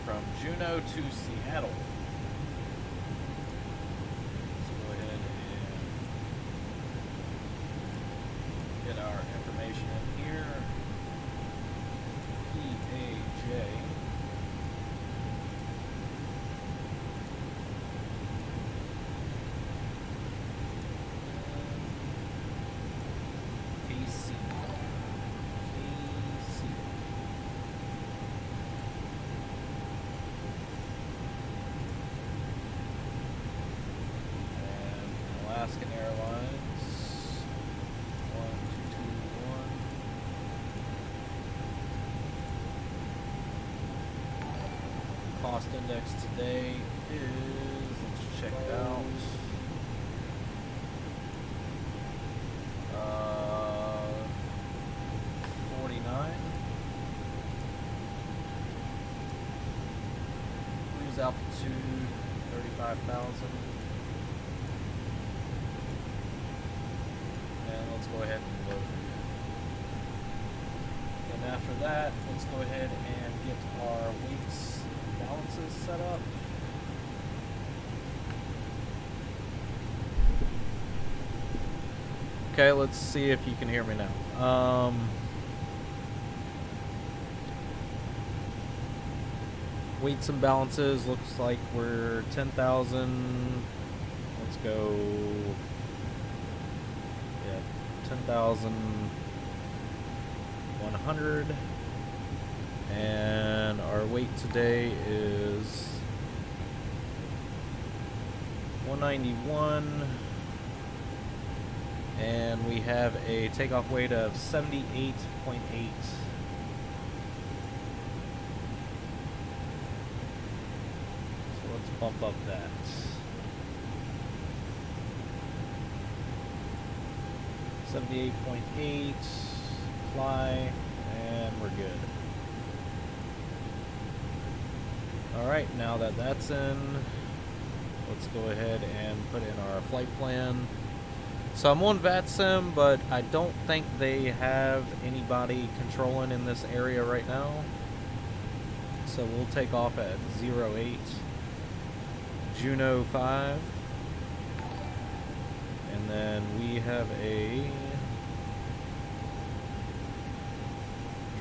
from Juneau to Seattle. Let's go ahead and get our information in here. PAJ. Alaskan Airlines 1221. Cost index today is, let's check it out, 49. Cruise altitude 35,000. Let's go ahead and load. And after that, let's go ahead and get our weights and balances set up. Okay, let's see if you can hear me now. Weights and balances, looks like we're 10,000. Let's go. 10,100, and our weight today is 191, and we have a takeoff weight of 78.8. So let's bump up that. $78.8, fly, and we're good. Alright, now that that's in, let's go ahead and put in our flight plan. So I'm on VATSIM, but I don't think they have anybody controlling in this area right now. So we'll take off at 08, Juneau 5. And then we have a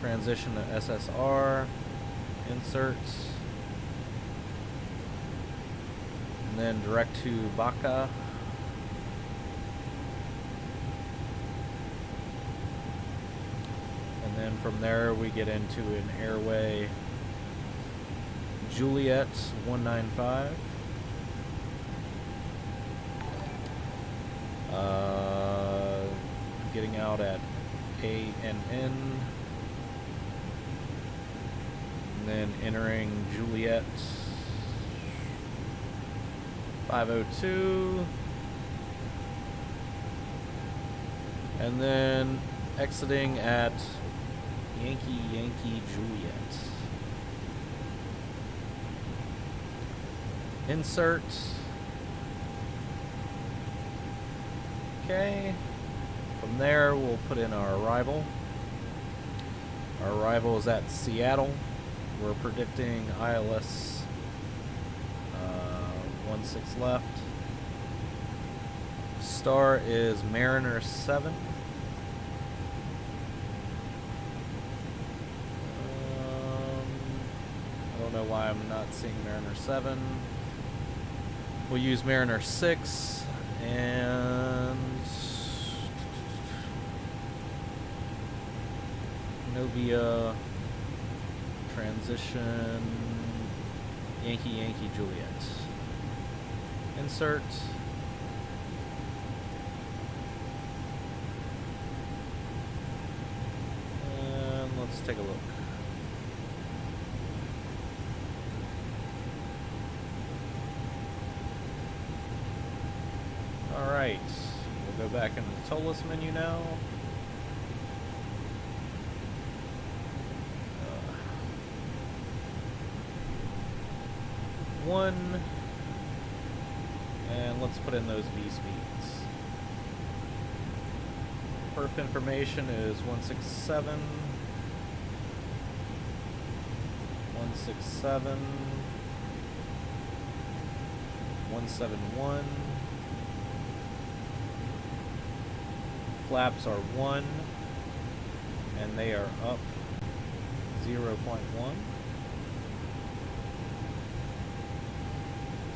transition to SSR, inserts, and then direct to Baca. And then from there we get into an airway Juliet 195. Getting out at ANN, and then entering Juliet 502, and then exiting at Yankee Juliet. Insert. Okay. From there, we'll put in our arrival. Our arrival is at Seattle. We're predicting ILS 16 left. Star is Mariner 7. I don't know why I'm not seeing Mariner 7. We'll use Mariner 6 and Novia transition Yankee Juliet. Insert. And let's take a look. Alright, we'll go back into the TOLUS menu now. One, and let's put in those V speeds. Perf information is 167, 167, 171. Flaps are 1, and they are up 0.1.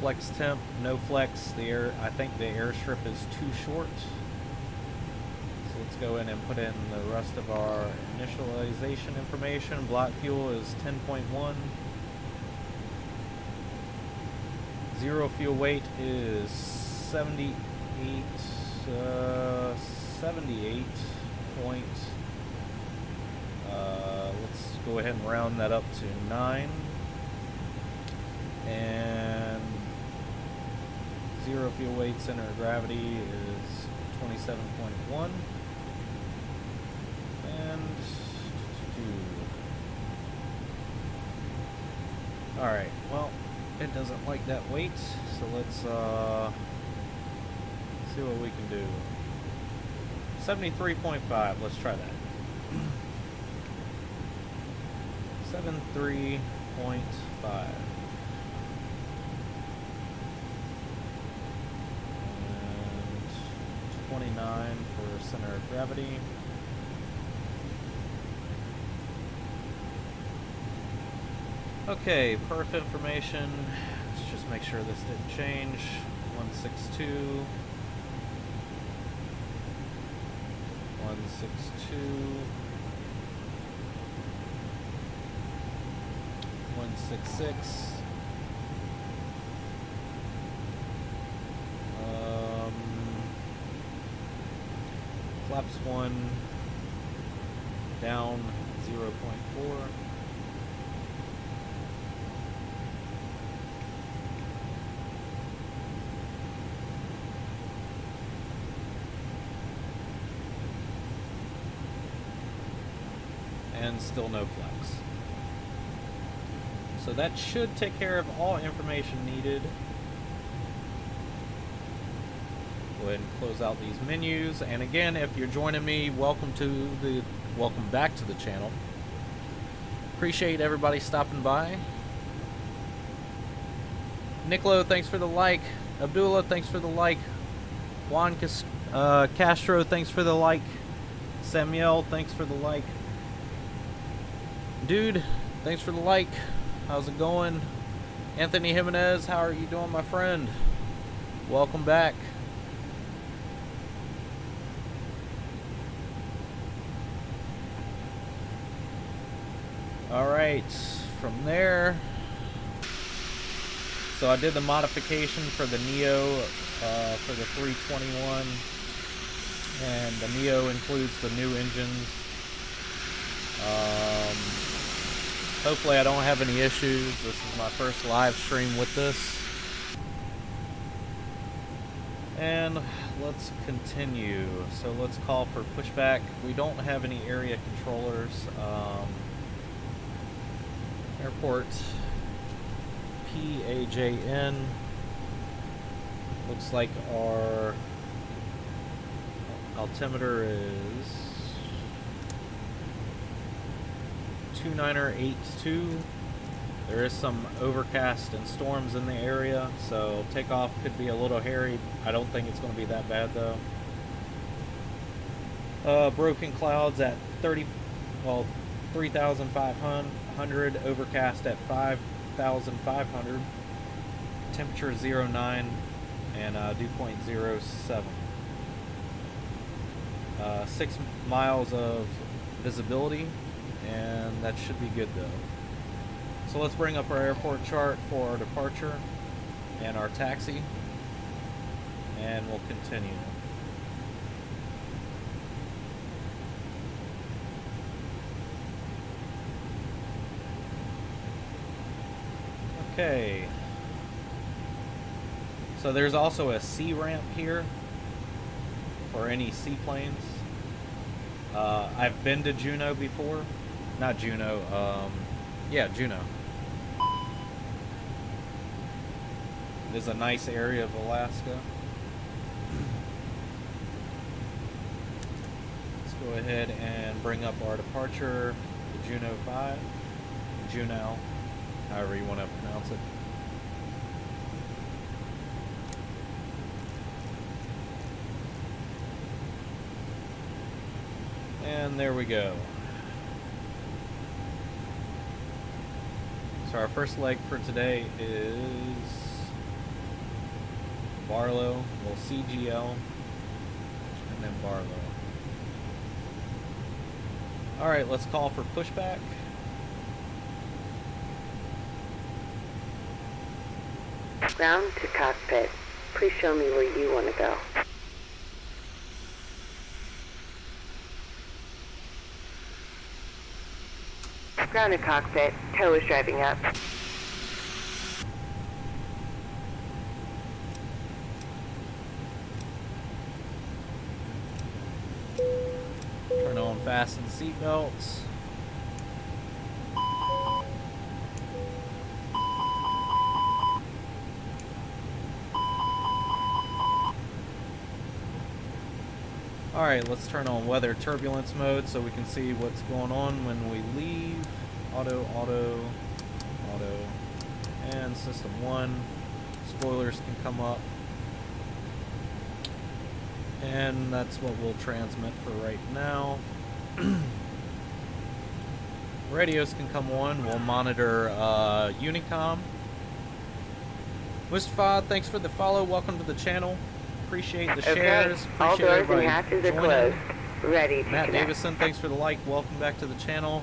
Flex temp, no flex. I think the airstrip is too short. So let's go in and put in the rest of our initialization information. Block fuel is 10.1. Zero fuel weight is 78 point. Let's go ahead and round that up to 9. And zero fuel weight, center of gravity is 27.1. And alright, well, it doesn't like that weight, so let's see what we can do. 73.5, let's try that. 73.5. 29 for center of gravity. Okay, perf information. Let's just make sure this didn't change. 162. 162. 166. Flaps 1, down 0.4. And still no flex. So that should take care of all information needed. Go ahead and close out these menus. And again, if you're joining me, welcome back to the channel. Appreciate everybody stopping by. Nicolo, thanks for the like. Abdullah, thanks for the like. Juan Castro, thanks for the like. Samuel, thanks for the like. Dude, thanks for the like. How's it going? Anthony Jimenez, how are you doing, my friend? Welcome back. Alright, from there, so I did the modification for the Neo for the 321, and the Neo includes the new engines. Hopefully I don't have any issues. This is my first live stream with this. And let's continue. So let's call for pushback. We don't have any area controllers. Airport PAJN. Looks like our altimeter is 2982. There is some overcast and storms in the area, so takeoff could be a little hairy. I don't think it's going to be that bad though. Broken clouds at 3,500, overcast at 5,500, temperature 09 and dew point 07. 6 miles of visibility, and that should be good though. So let's bring up our airport chart for our departure and our taxi, and we'll continue. Okay, so there's also a C ramp here for any seaplanes. I've been to Juneau before. Not Juneau, yeah, Juneau. It is a nice area of Alaska. Let's go ahead and bring up our departure to Juneau 5. Juneau. however you want to pronounce it. And there we go. So our first leg for today is Barlow, well CGL, and then Barlow. Alright, let's call for pushback. Ground to cockpit. Please show me where you want to go. Ground to cockpit. Tow is driving up. Turn on fasten seatbelts. Alright, let's turn on weather turbulence mode so we can see what's going on when we leave. Auto, and system 1. Spoilers can come up. And that's what we'll transmit for right now. Radios can come on. We'll monitor Unicom. Mustafa, thanks for the follow. Welcome to the channel. Appreciate the shares. Appreciate all doors and everybody hatches are joining. closed. Ready to Matt connect. Davison, thanks for the like. Welcome back to the channel.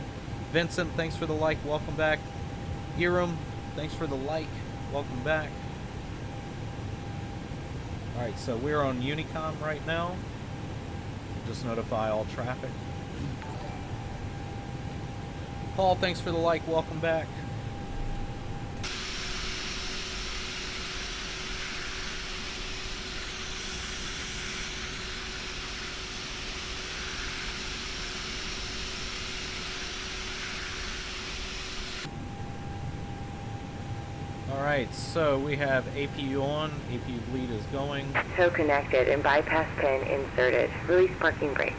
Vincent, thanks for the like. Welcome back. Hiram, thanks for the like. Welcome back. Alright, so we're on Unicom right now. Just notify all traffic. Paul, thanks for the like. Welcome back. Alright, so we have APU on, APU bleed is going. Tow connected and bypass pin inserted. Release parking brake.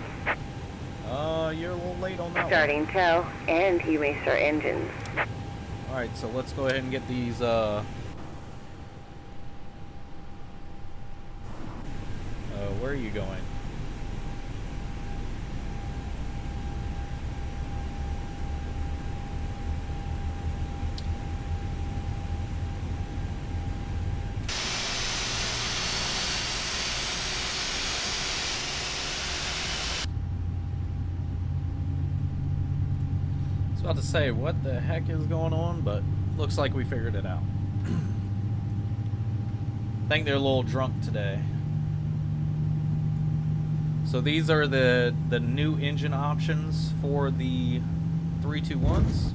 You're a little late on that Starting tow, and you may start engines. one. Alright, so let's go ahead and get these, where are you going? I was about to say what the heck is going on, but looks like we figured it out. I think they're a little drunk today. So these are the new engine options for the 321s.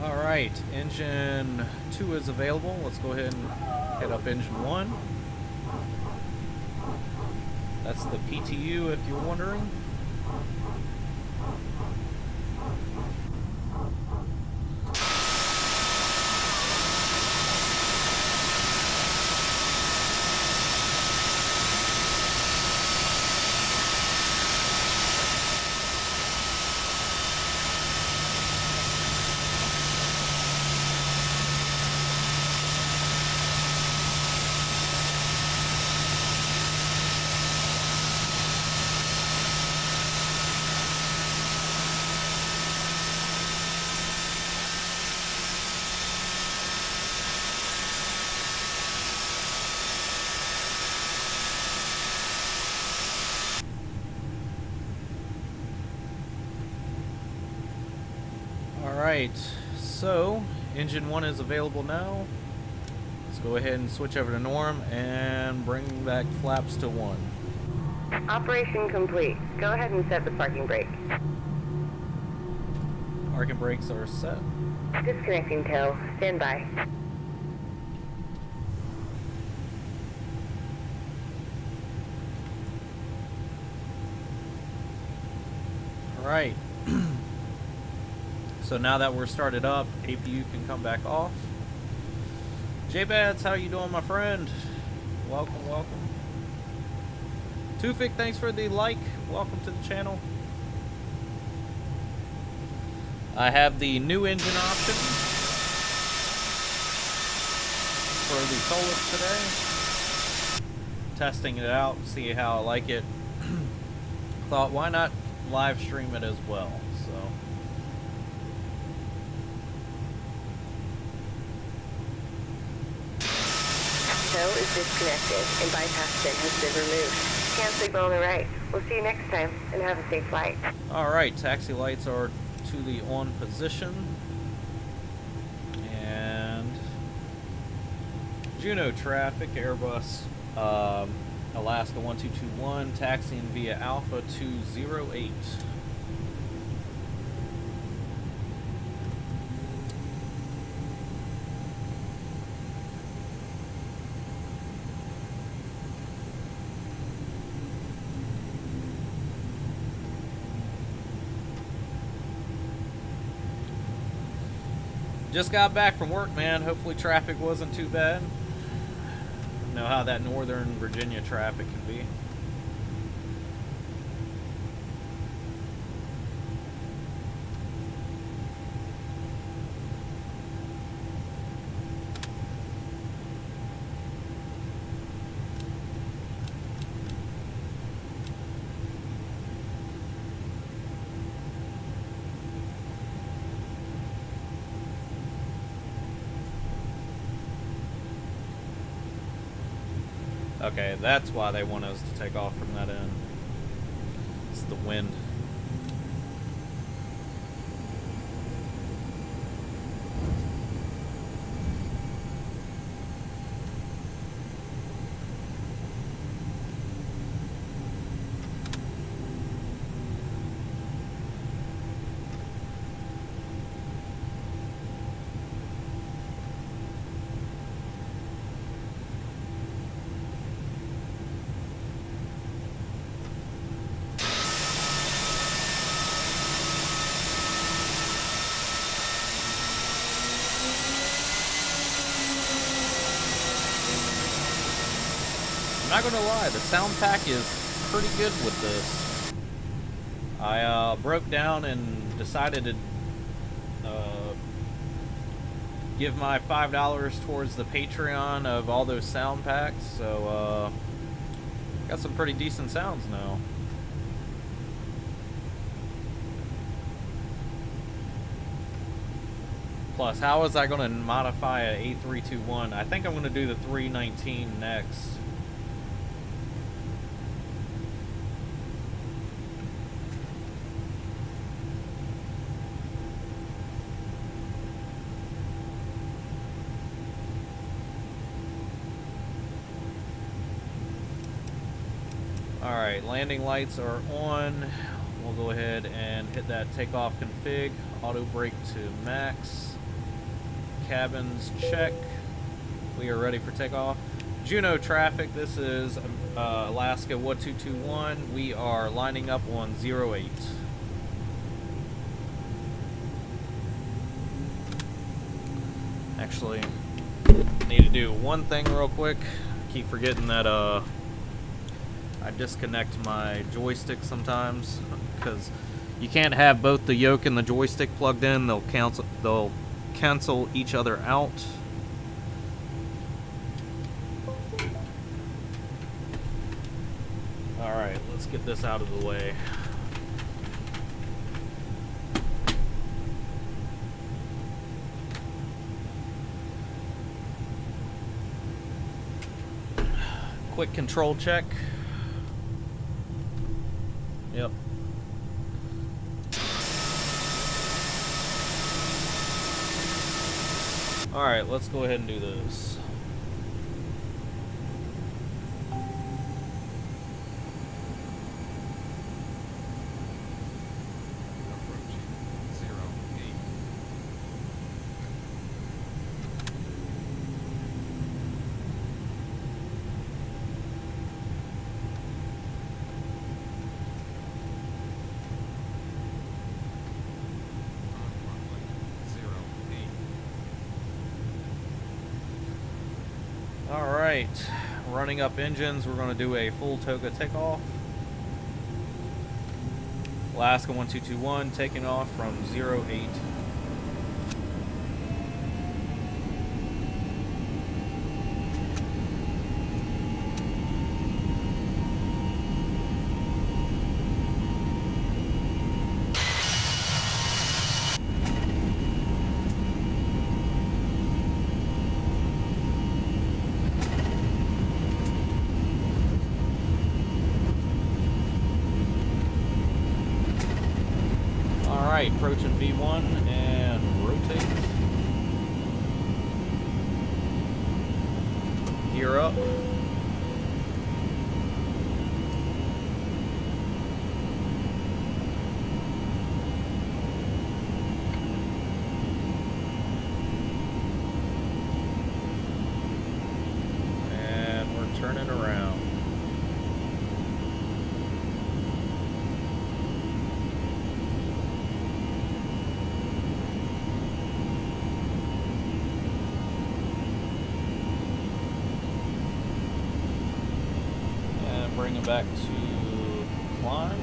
Alright, engine 2 is available. Let's go ahead and hit up engine 1. That's the PTU if you're wondering. Alright, so engine 1 is available now. Let's go ahead and switch over to norm and bring back flaps to 1. Operation complete. Go ahead and set the parking brake. Parking brakes are set. Disconnecting tow. Stand by. Alright. So now that we're started up, APU can come back off. J-Bads, how you doing, my friend? Welcome, welcome. Tufik, thanks for the like. Welcome to the channel. I have the new engine option for the Solus today. Testing it out, see how I like it. Thought, why not live stream it as well? So. Tow is disconnected and bypass pin has been removed. Hand signal on the right. We'll see you next time and have a safe flight. Alright, taxi lights are to the on position. And Juno traffic, Airbus Alaska 1221, taxiing via Alpha 208. Just got back from work, man. Hopefully traffic wasn't too bad. Know how that Northern Virginia traffic can be. Okay, that's why they want us to take off from that end. It's the wind. I'm not gonna lie, the sound pack is pretty good with this. I broke down and decided to give my $5 towards the Patreon of all those sound packs, so got some pretty decent sounds now. Plus, how was I gonna modify a 8321? I think I'm gonna do the 319 next. Alright, landing lights are on. We'll go ahead and hit that takeoff config. Auto brake to max. Cabins check. We are ready for takeoff. Juno traffic, this is Alaska 1221. We are lining up on 08. Actually, need to do one thing real quick. Keep forgetting that I disconnect my joystick sometimes because you can't have both the yoke and the joystick plugged in. They'll cancel each other out. All right, let's get this out of the way. Quick control check. Yep. Alright, let's go ahead and do this. Alright, running up engines, we're going to do a full toga takeoff. Alaska 1221 taking off from 08. Alright, approaching V1 and rotate. Gear up. And we're turning around. Bring it back to climb.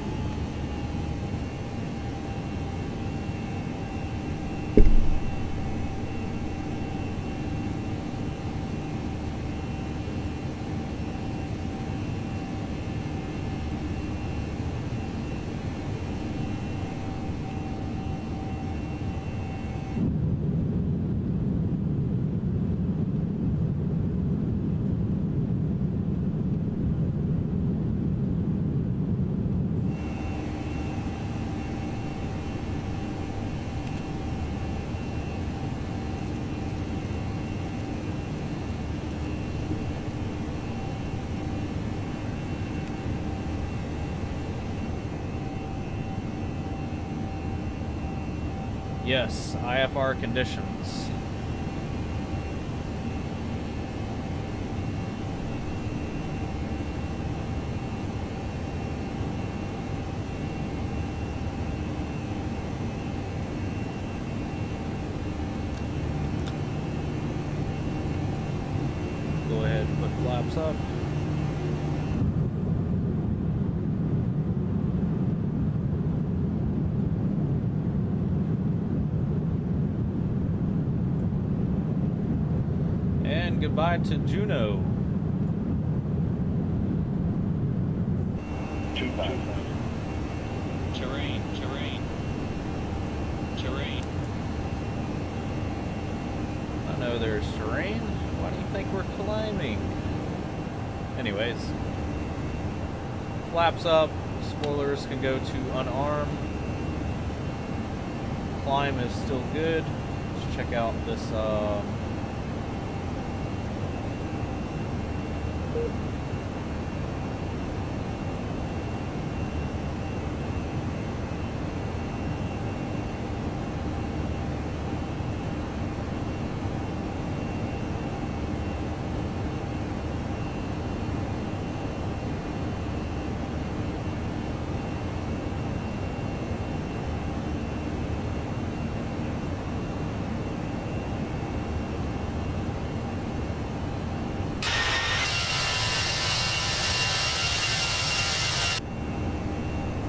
Yes, IFR conditions. Go ahead and put flaps up. Goodbye to Juno. 25. Terrain. I know there's terrain. Why do you think we're climbing? Anyways. Flaps up. Spoilers can go to unarmed. Climb is still good. Let's check out this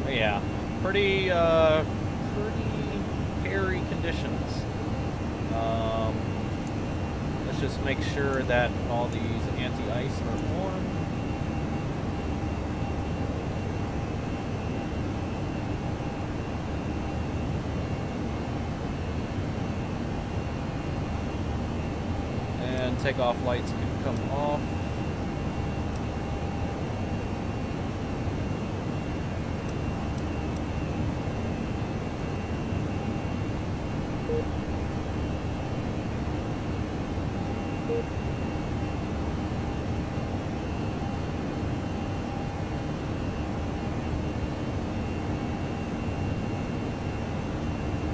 yeah, pretty hairy conditions. Let's just make sure that all these anti-ice are on. And takeoff lights can come off.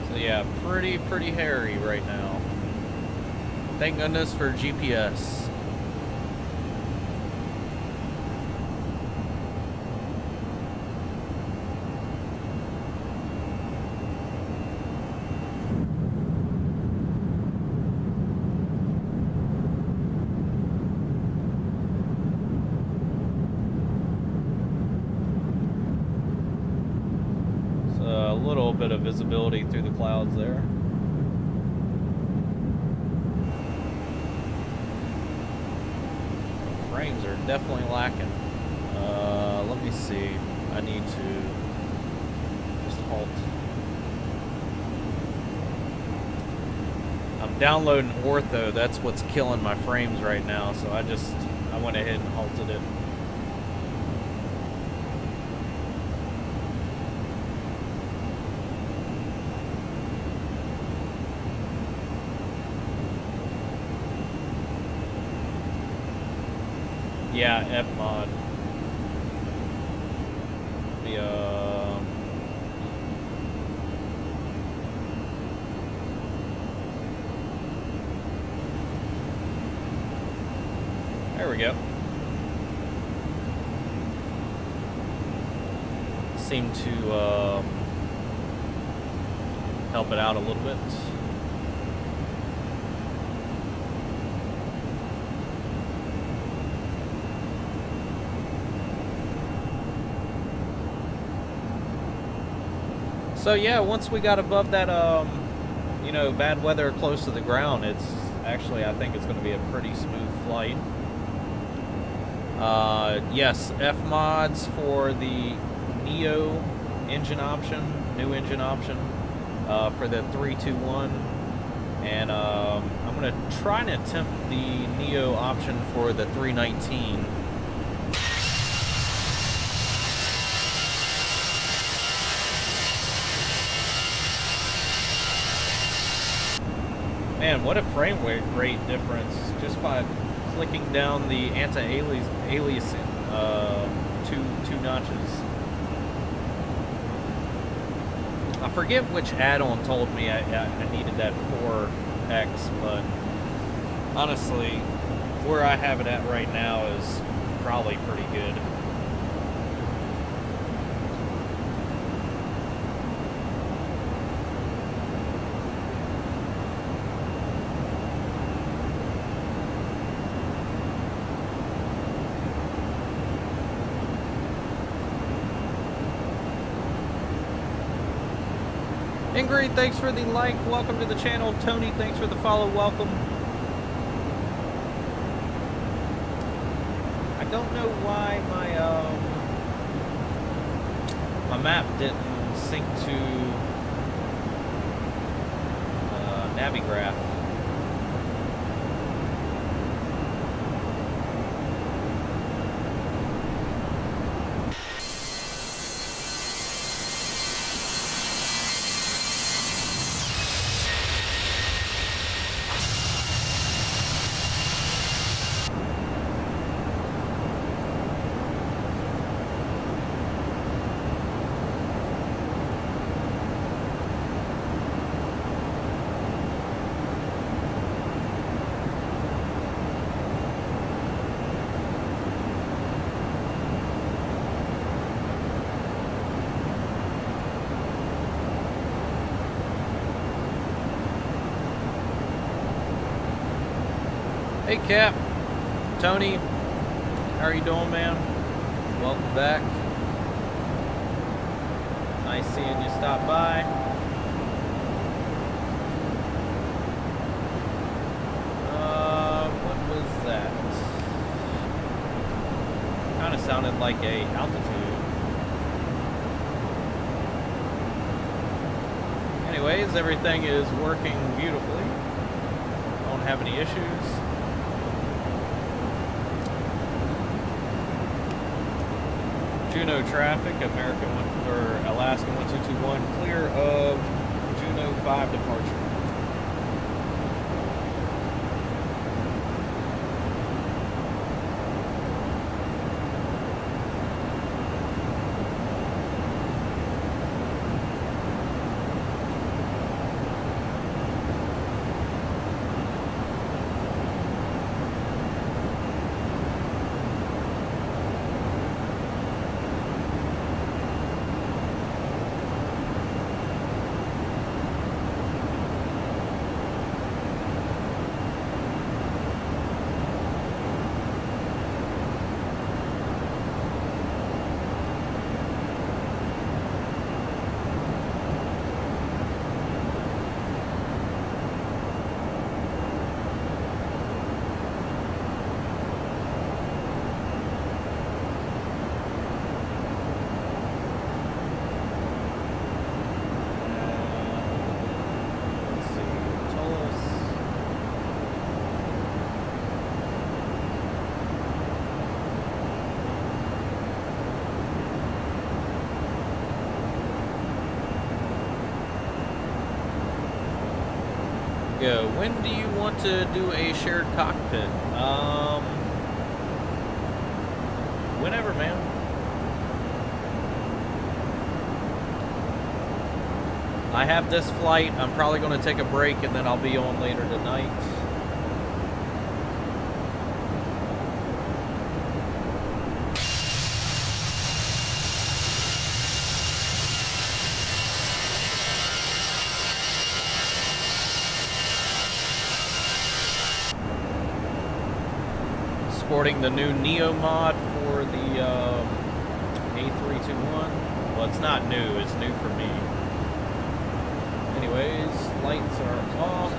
So yeah, pretty hairy right now. Thank goodness for GPS. little bit of visibility through the clouds there. Frames are definitely lacking. Let me see. I need to just halt. I'm downloading Ortho. That's what's killing my frames right now. So I went ahead and halted it. Yeah, Fmod. There we go. Seem to help it out a little bit. So yeah, once we got above that, you know, bad weather close to the ground, it's actually, I think it's going to be a pretty smooth flight. Yes, F mods for the Neo engine option, new engine option, for the 321, and I'm going to try and attempt the Neo option for the 319. Man, what a frame rate difference just by clicking down the anti-aliasing two notches. I forget which add-on told me I needed that 4x, but honestly, where I have it at right now is probably pretty good. Ingrid, thanks for the like. Welcome to the channel. Tony, thanks for the follow. Welcome. I don't know why my map didn't sync to Navigraph. Hey Cap, Tony, how are you doing, man? Welcome back. Nice seeing you stop by. What was that? Kind of sounded like a altitude. Anyways, everything is working beautifully. Don't have any issues. Juneau traffic, American or Alaska 1221, clear of Juneau 5 departure. go. When do you want to do a shared cockpit? Whenever, man. I have this flight. I'm probably going to take a break and then I'll be on later tonight. Sporting the new Neo mod for the A321. Well, it's not new. It's new for me. Anyways, lights are off.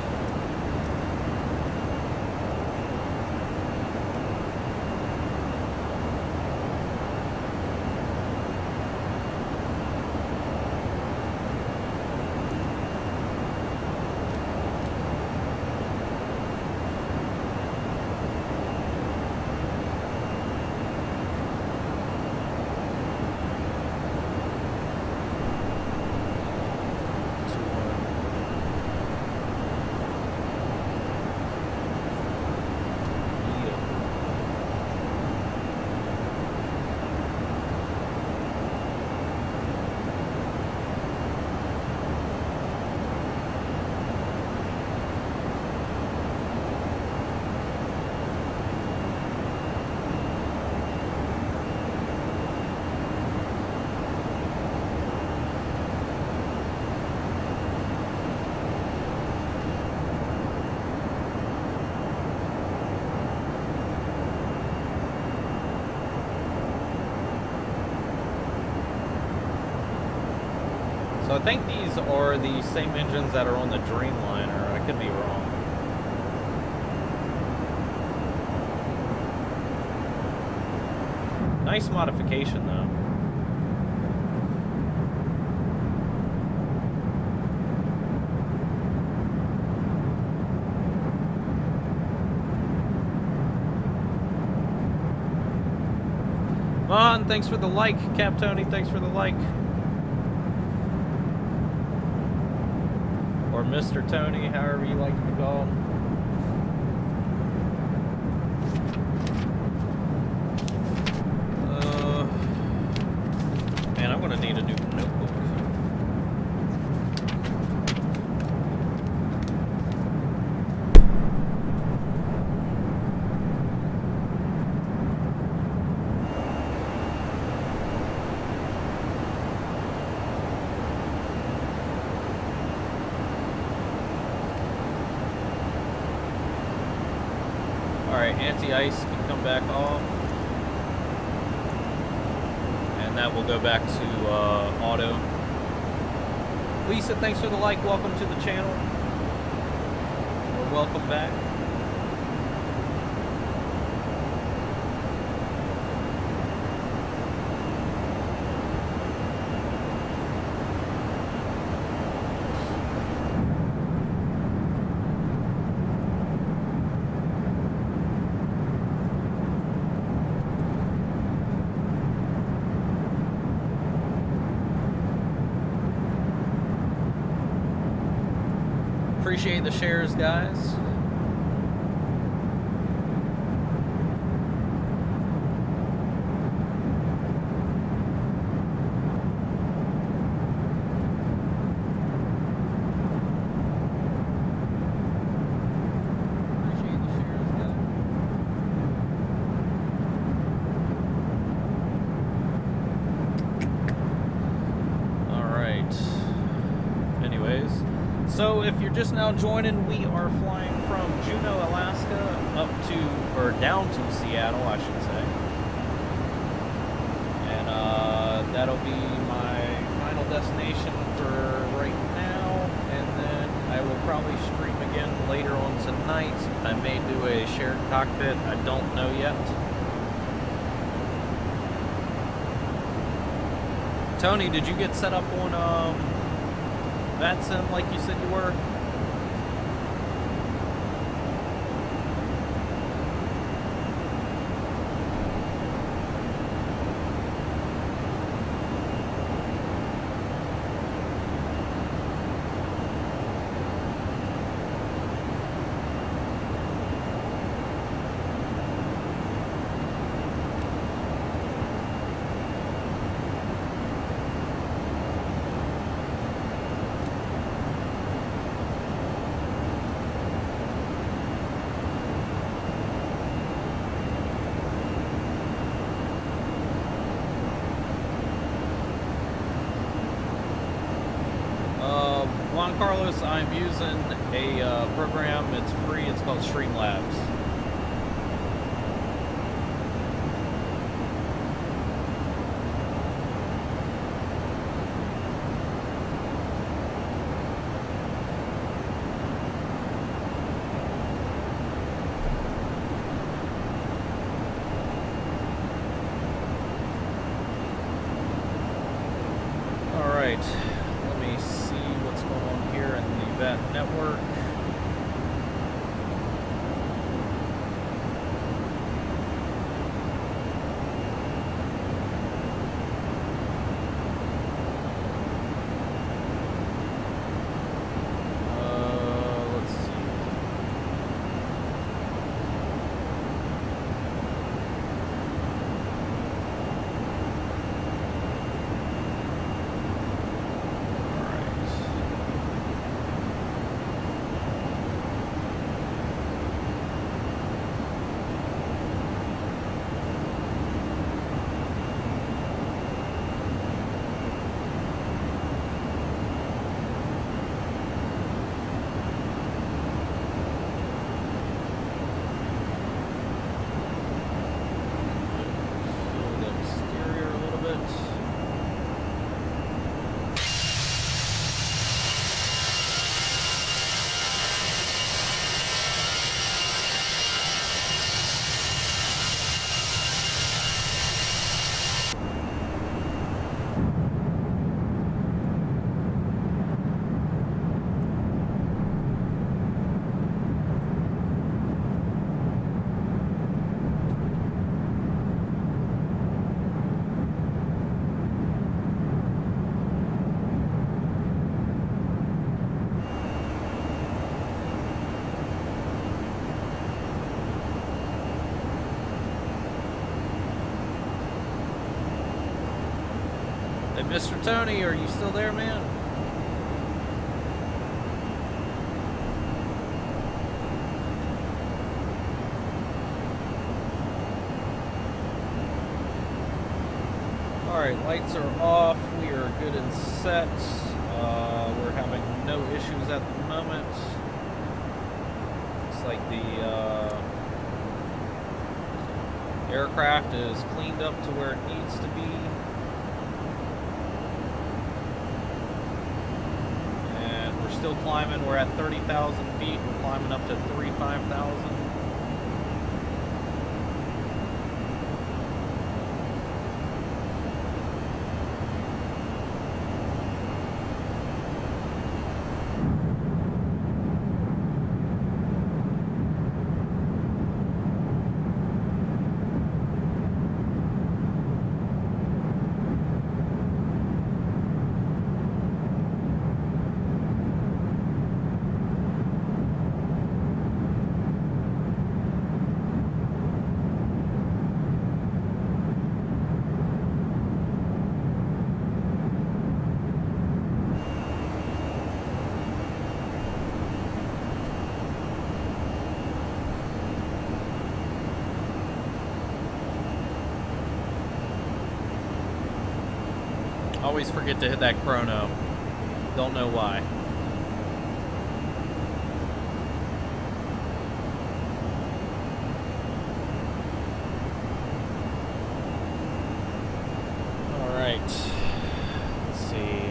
So I think these are the same engines that are on the Dreamliner. I could be wrong. Nice modification, though. Mon, thanks for the like. Cap Tony, thanks for the like. Or Mr. Tony, however you like to be called. Man, I'm gonna need a new notebook. Anti-ice can come back off, and that will go back to auto. Lisa, thanks for the like. Welcome to the channel, or welcome back. Appreciate the shares, guys. So if you're just now joining, we are flying from Juneau, Alaska up to, or down to Seattle, I should say. And that'll be my final destination for right now. And then I will probably stream again later on tonight. I may do a shared cockpit, I don't know yet. Tony, did you get set up on VATSIM like you said you were? Juan Carlos, I'm using a program. It's free. It's called Streamlabs. Let me see what's going on here in the VAT network. Let's see. Hey, Mr. Tony, are you still there, man? Alright, lights are off. We are good and set. We're having no issues at the moment. Looks like the aircraft is cleaned up to where it needs to be. Still climbing. We're at 30,000 feet. We're climbing up to 35,000. Always forget to hit that chrono. Don't know why. All right. Let's see.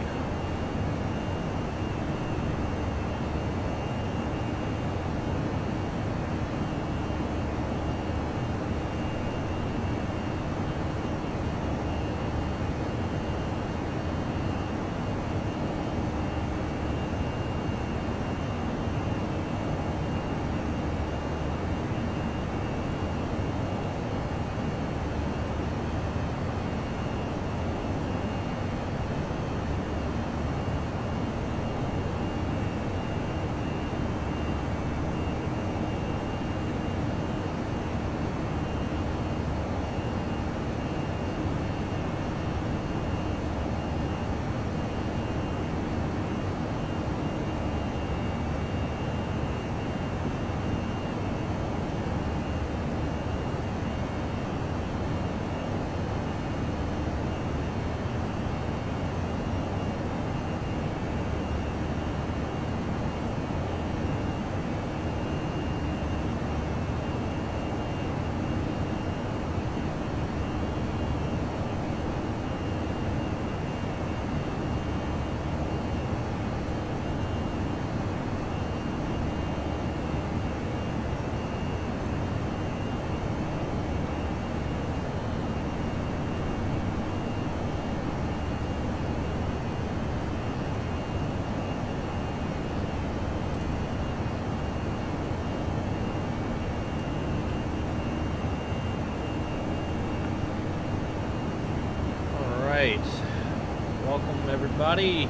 everybody,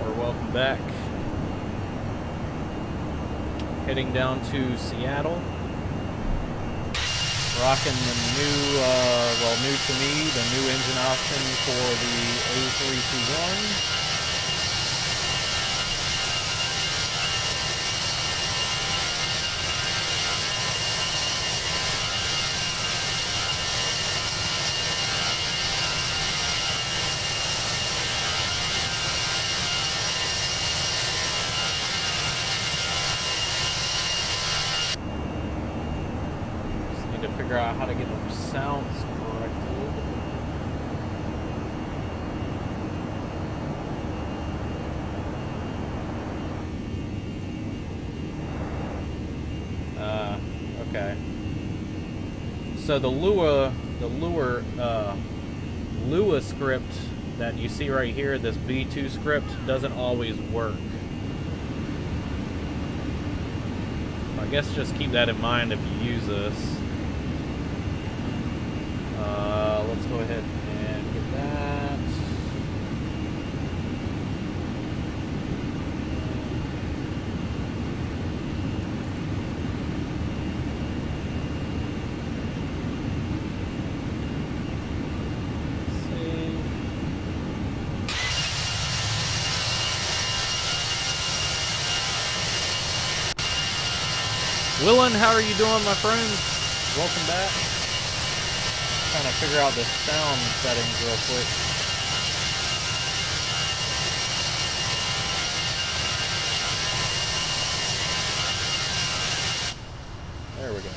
or welcome back. Heading down to Seattle. Rocking the new, well, new to me, the new engine option for the A321. Figure out how to get the sounds corrected. Okay. So the Lua script that you see right here, this B2 script, doesn't always work. I guess just keep that in mind if you use this. Let's go ahead and get that. Save. Willen, how are you doing, my friend? Welcome back. Trying to figure out the sound settings real quick. There we go.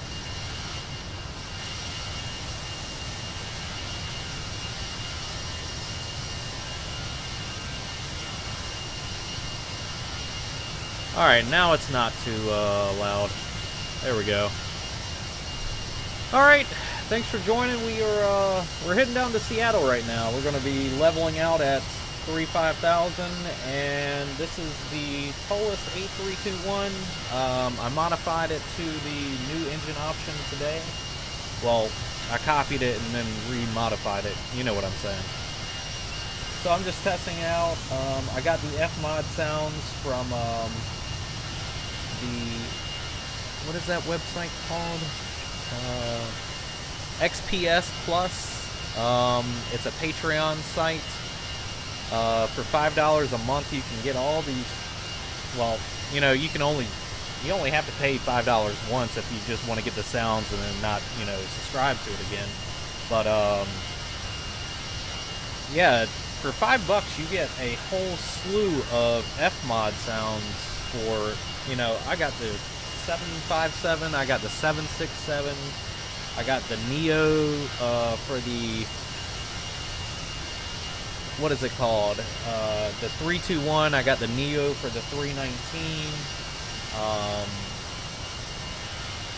Alright, now it's not too loud. There we go. Alright. Thanks for joining. We're heading down to Seattle right now. We're going to be leveling out at 35,000, and this is the Tolus A321. I modified it to the new engine option today. Well, I copied it and then re-modified it. You know what I'm saying. So I'm just testing out. I got the F-mod sounds from what is that website called? XPS Plus. It's a Patreon site. For $5 a month, you can get all these. Well, you know, you only have to pay $5 once if you just want to get the sounds and then not, you know, subscribe to it again. But yeah, for $5 you get a whole slew of F-mod sounds for, you know, I got the 757, I got the 767. I got the Neo for the, what is it called? The 321. I got the Neo for the 319.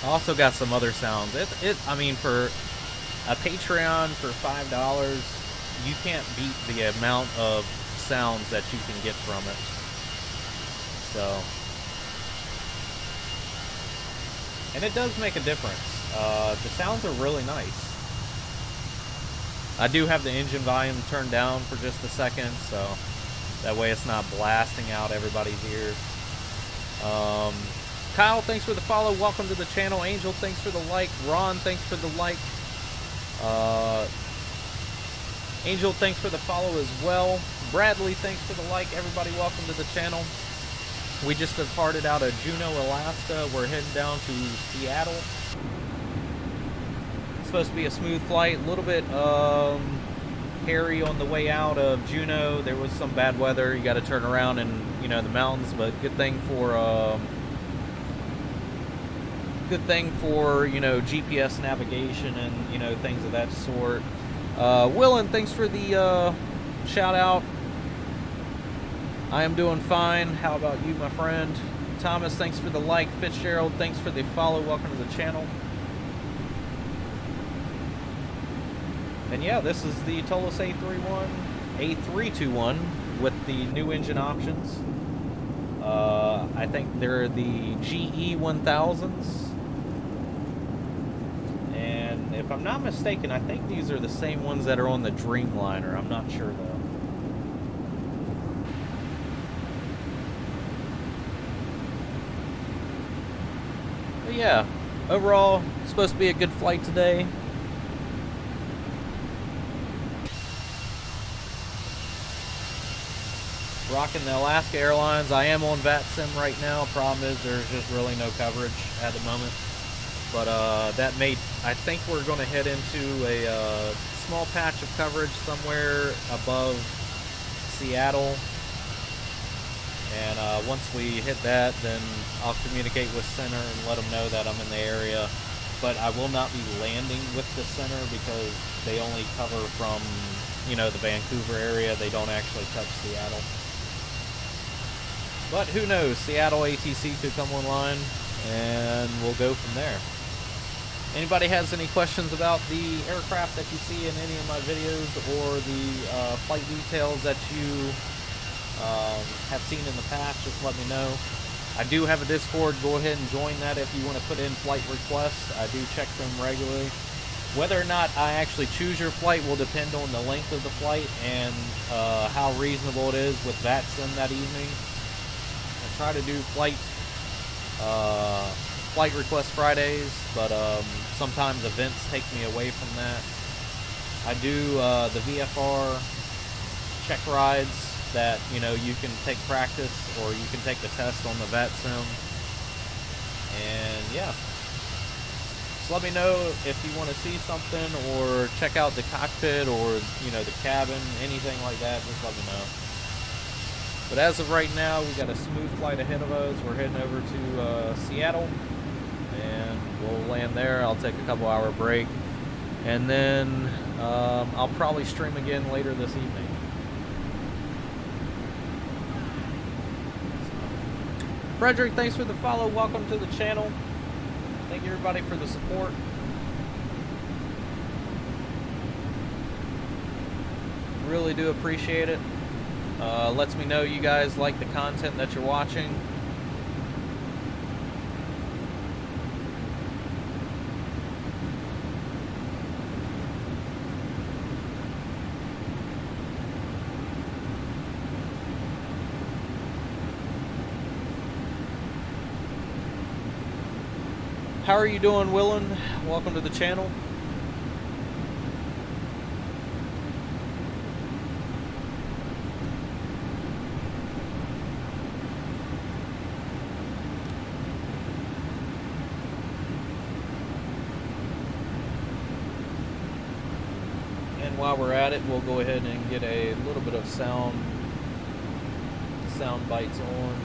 I also got some other sounds. I mean, for a Patreon for $5, you can't beat the amount of sounds that you can get from it. So, and it does make a difference. The sounds are really nice. I do have the engine volume turned down for just a second, so that way it's not blasting out everybody's ears. Kyle, thanks for the follow. Welcome to the channel. Angel, thanks for the like. Ron, thanks for the like. Angel, thanks for the follow as well. Bradley, thanks for the like. Everybody, welcome to the channel. We just departed out of Juneau, Alaska. We're heading down to Seattle. Supposed to be a smooth flight, a little bit hairy on the way out of Juneau. There was some bad weather. You got to turn around in, you know, the mountains, but good thing for you know, GPS navigation and, you know, things of that sort. Willen, thanks for the shout out. I am doing fine. How about you, my friend? Thomas, thanks for the like. Fitzgerald, thanks for the follow. Welcome to the channel. And yeah, this is the Tolus A321 with the new engine options. I think they're the GE 1000s. And if If I'm not mistaken, I think these are the same ones that are on the Dreamliner. I'm not sure though. But yeah, overall, supposed to be a good flight today. Rocking the Alaska Airlines. I am on VATSIM right now. Problem is there's just really no coverage at the moment. But that may, I think we're going to head into a small patch of coverage somewhere above Seattle. And once we hit that, then I'll communicate with Center and let them know that I'm in the area. But I will not be landing with the Center because they only cover from, you know, the Vancouver area. They don't actually touch Seattle. But who knows? Seattle ATC could come online, and we'll go from there. Anybody has any questions about the aircraft that you see in any of my videos or the flight details that you have seen in the past, just let me know. I do have a Discord. Go ahead and join that if you want to put in flight requests. I do check them regularly. Whether or not I actually choose your flight will depend on the length of the flight and how reasonable it is with VATSIM that evening. Try to do flight request Fridays, but sometimes events take me away from that. I do the VFR check rides that, you know, you can take practice or you can take the test on the VATSIM. And yeah, just let me know if you want to see something or check out the cockpit or, you know, the cabin, anything like that. Just let me know. But as of right now, we got a smooth flight ahead of us. We're heading over to Seattle, and we'll land there. I'll take a couple-hour break, and then I'll probably stream again later this evening. Frederick, thanks for the follow. Welcome to the channel. Thank you, everybody, for the support. Really do appreciate it. Lets me know you guys like the content that you're watching. How are you doing, Willen? Welcome to the channel. While we're at it, we'll go ahead and get a little bit of sound bites on.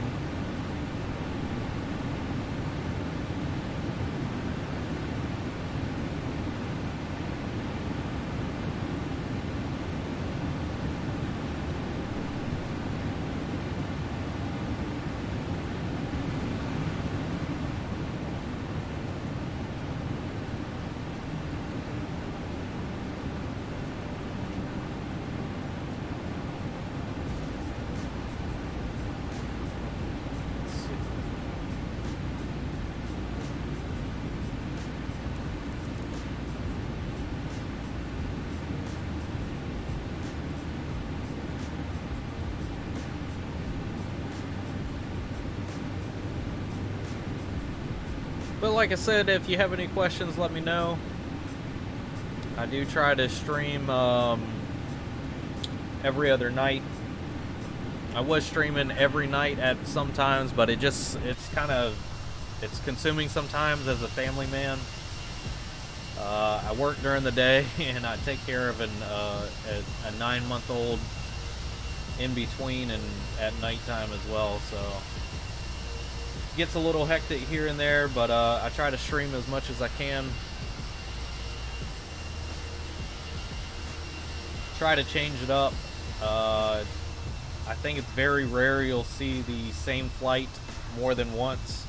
But like I said, if you have any questions, let me know. I do try to stream every other night. I was streaming every night at some times, but it's consuming sometimes as a family man. I work during the day and I take care of a 9-month-old in between and at nighttime as well, so gets a little hectic here and there, but I try to stream as much as I can. Try to change it up. I think it's very rare you'll see the same flight more than once.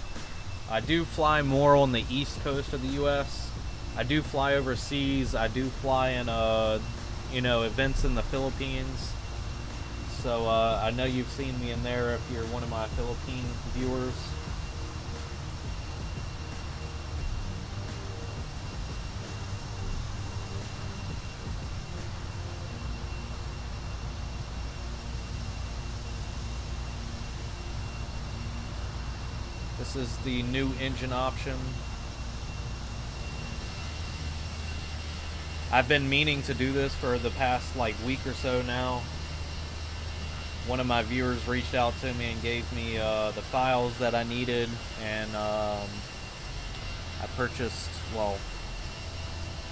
I do fly more on the east coast of the US. I do fly overseas. I do fly in events in the Philippines. So I know you've seen me in there if you're one of my Philippine viewers. This is the new engine option. I've been meaning to do this for the past like week or so now. One of my viewers reached out to me and gave me the files that I needed, and I purchased, well,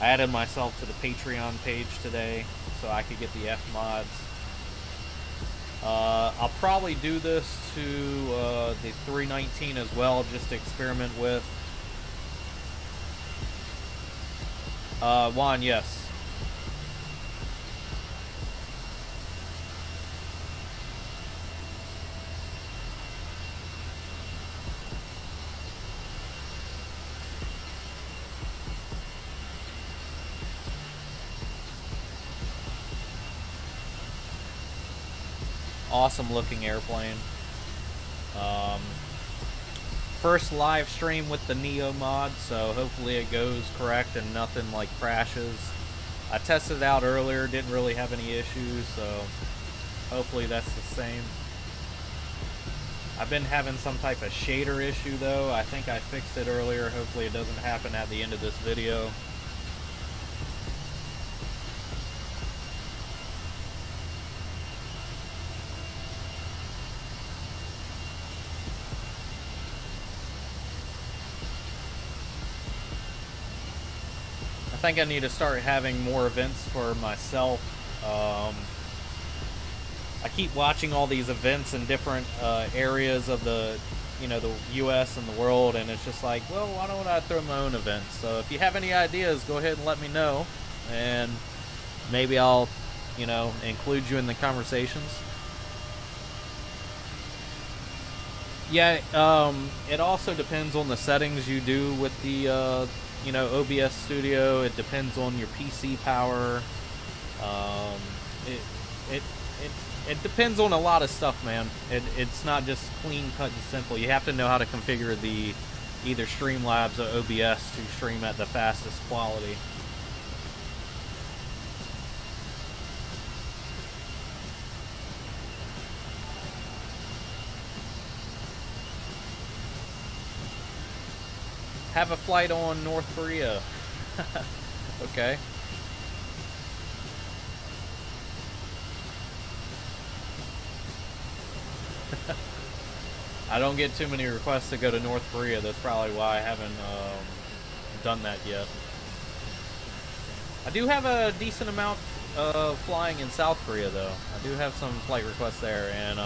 I added myself to the Patreon page today so I could get the F mods. I'll probably do this to the 319 as well, just to experiment with. Juan, yes. Awesome looking airplane. First live stream with the Neo mod, so hopefully it goes correct and nothing like crashes. I tested it out earlier, didn't really have any issues, so hopefully that's the same. I've been having some type of shader issue though. I think I fixed it earlier. Hopefully it doesn't happen at the end of this video. I think I need to start having more events for myself. I keep watching all these events in different areas of the, the U.S. and the world, and it's just like, well, why don't I throw my own events? So if you have any ideas, go ahead and let me know, and maybe I'll, include you in the conversations. Yeah, it also depends on the settings you do with the, OBS Studio. It depends on your PC power. It depends on a lot of stuff, man. It's not just clean, cut, and simple. You have to know how to configure the either Streamlabs or OBS to stream at the fastest quality. Have a flight on North Korea. Okay. I don't get too many requests to go to North Korea. That's probably why I haven't done that yet. I do have a decent amount of flying in South Korea, though. I do have some flight requests there, and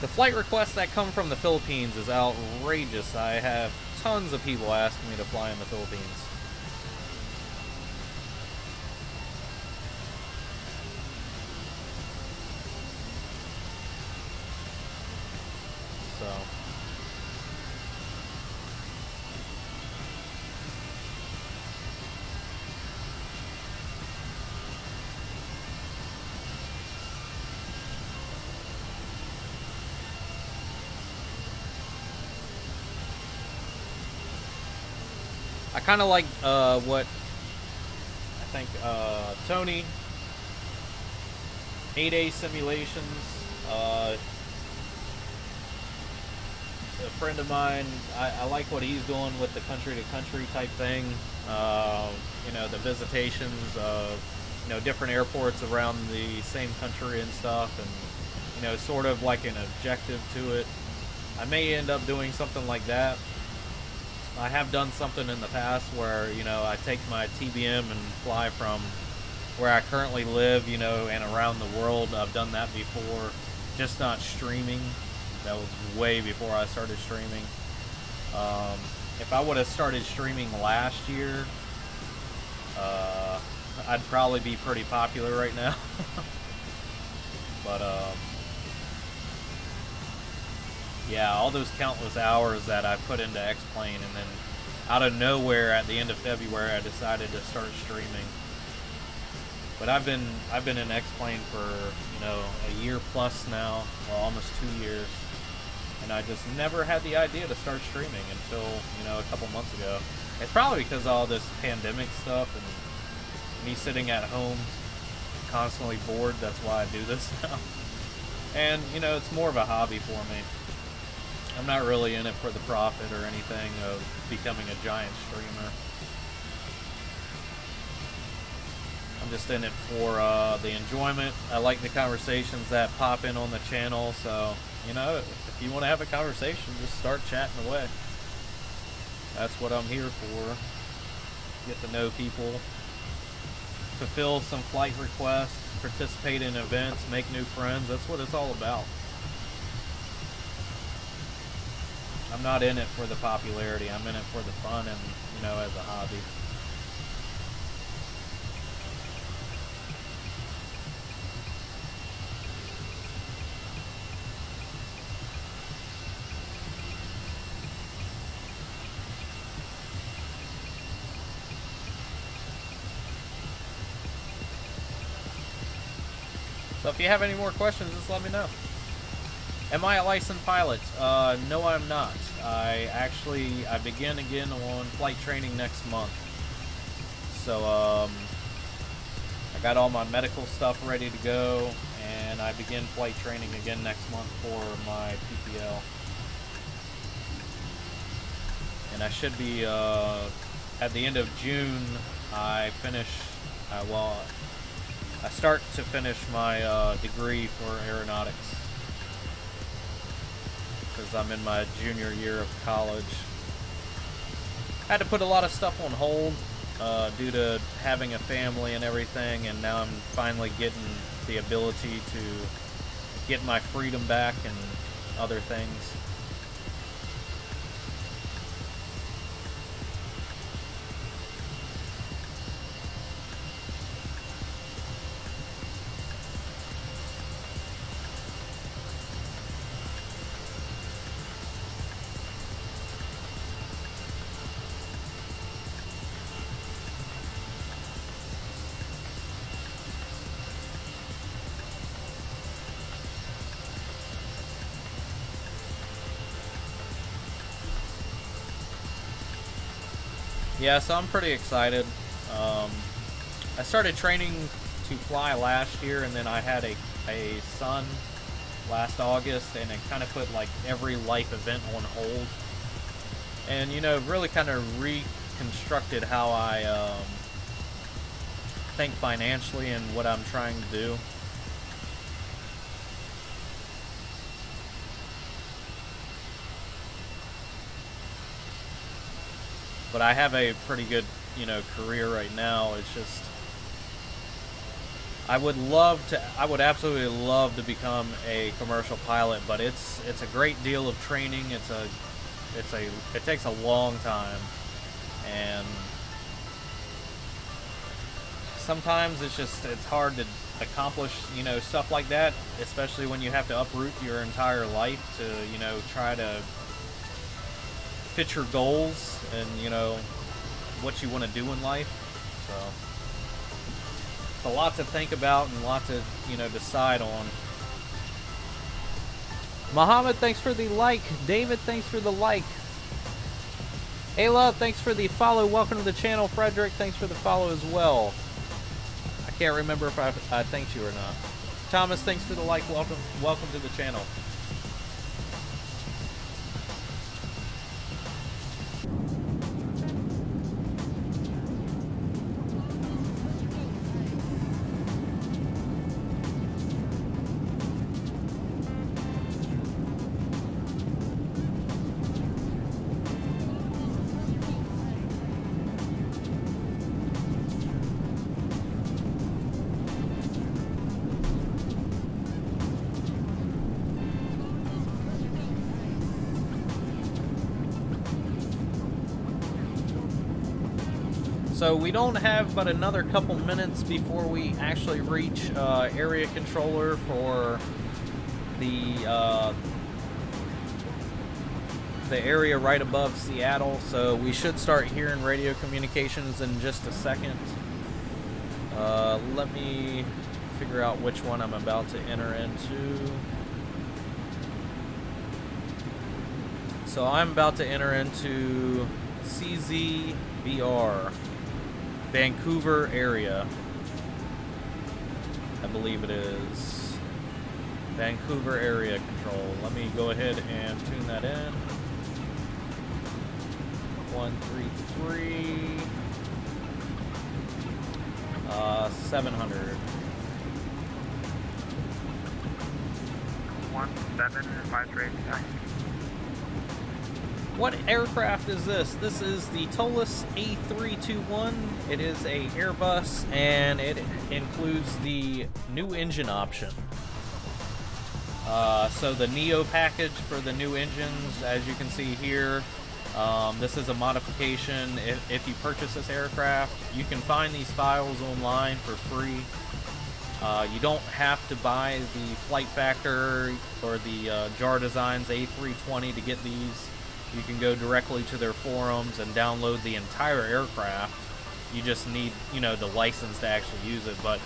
the flight requests that come from the Philippines is outrageous. I have tons of people asking me to fly in the Philippines. So I kind of like what I think Tony 8A Simulations, a friend of mine, I like what he's doing with the country-to-country type thing. The visitations of different airports around the same country and stuff, and sort of like an objective to it. I may end up doing something like that. I have done something in the past where, I take my TBM and fly from where I currently live, and around the world. I've done that before, just not streaming. That was way before I started streaming. If I would have started streaming last year, I'd probably be pretty popular right now. But, yeah, all those countless hours that I put into X-Plane, and then out of nowhere at the end of February I decided to start streaming. But I've been in X-Plane for, a year plus now, well, almost 2 years. And I just never had the idea to start streaming until, a couple months ago. It's probably because of all this pandemic stuff and me sitting at home constantly bored. That's why I do this now. And, it's more of a hobby for me. I'm not really in it for the profit or anything of becoming a giant streamer. I'm just in it for the enjoyment. I like the conversations that pop in on the channel, so, you know, if you want to have a conversation, just start chatting away. That's what I'm here for. Get to know people, fulfill some flight requests, participate in events, make new friends. That's what it's all about. I'm not in it for the popularity. I'm in it for the fun and, you know, as a hobby. So if you have any more questions, just let me know. Am I a licensed pilot? No, I'm not. I begin again on flight training next month. So I got all my medical stuff ready to go, and I begin flight training again next month for my PPL. And I should be at the end of June. I start to finish my degree for aeronautics, because I'm in my junior year of college. I had to put a lot of stuff on hold due to having a family and everything, and now I'm finally getting the ability to get my freedom back and other things. Yeah, so I'm pretty excited. I started training to fly last year, and then I had a son last August, and it kind of put like every life event on hold. And, you know, really kind of reconstructed how I think financially and what I'm trying to do. But I have a pretty good, you know, career right now. It's just, I would absolutely love to become a commercial pilot, but it's a great deal of training. It takes a long time, and sometimes it's hard to accomplish, you know, stuff like that, especially when you have to uproot your entire life to, you know, try to fit your goals and, you know, what you want to do in life. So it's a lot to think about and a lot to, you know, decide on. Muhammad, thanks for the like. David, thanks for the like. Ayla, thanks for the follow. Welcome to the channel. Frederick, thanks for the follow as well. I can't remember if I thanked you or not. Thomas, thanks for the like. Welcome to the channel. So we don't have but another couple minutes before we actually reach area controller for the area right above Seattle. So we should start hearing radio communications in just a second. Let me figure out which one I'm about to enter into. So I'm about to enter into CZVR. Vancouver area, I believe it is. Vancouver area control. Let me go ahead and tune that in. 133. 700. 1753. What aircraft is this? This is the Tolus A321. It is a Airbus, and it includes the new engine option. So the Neo package for the new engines, as you can see here, this is a modification. If you purchase this aircraft, you can find these files online for free. You don't have to buy the Flight Factor or the Jar Designs A320 to get these. You can go directly to their forums and download the entire aircraft. You just need, you know, the license to actually use it. But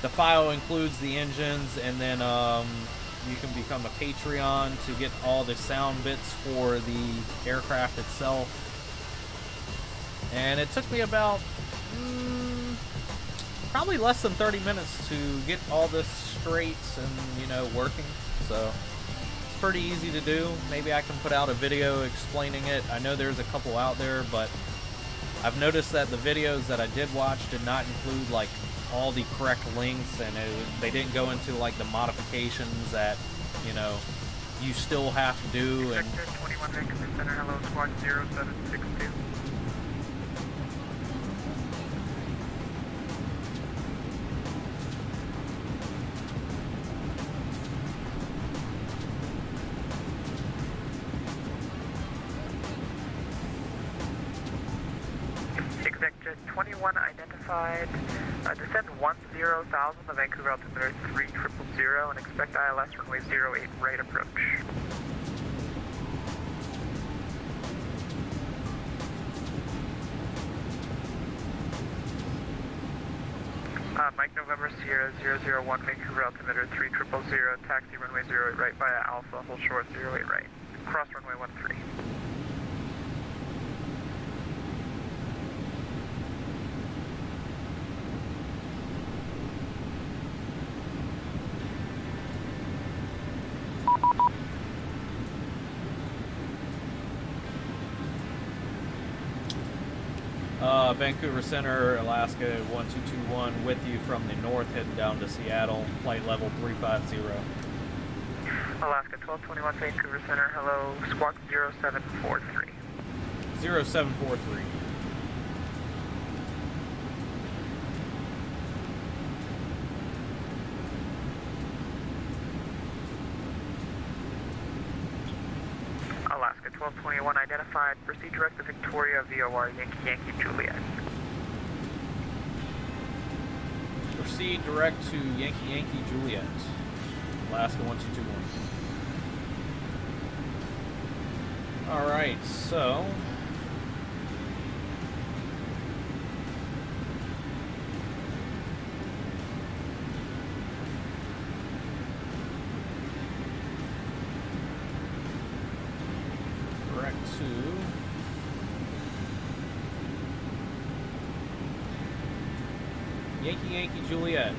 the file includes the engines, and then you can become a Patreon to get all the sound bits for the aircraft itself. And it took me about probably less than 30 minutes to get all this straight and, you know, working. So it's pretty easy to do. Maybe I can put out a video explaining it. I know there's a couple out there, but I've noticed that the videos that I did watch did not include like all the correct links, and they didn't go into like the modifications that, you know, you still have to do. And 21 Vancouver Center, hello, squad 0762. Executive 21 identified. Descend 10,000 to Vancouver altimeter 3000 and expect ILS runway 08 right approach. Mike November Sierra 001 Vancouver altimeter 3000, taxi runway 08 right via Alpha, hold short 08 right. Cross runway 13. Vancouver Center, Alaska 1221, with you from the north, heading down to Seattle, flight level 350. Alaska 1221 Vancouver Center, hello, squawk 0743. 0743. Alaska 1221 identified, proceed direct to Victoria VOR Yankee Juliet. Proceed direct to Yankee Juliet, Alaska 1221. Alright, so direct to Yankee Juliet.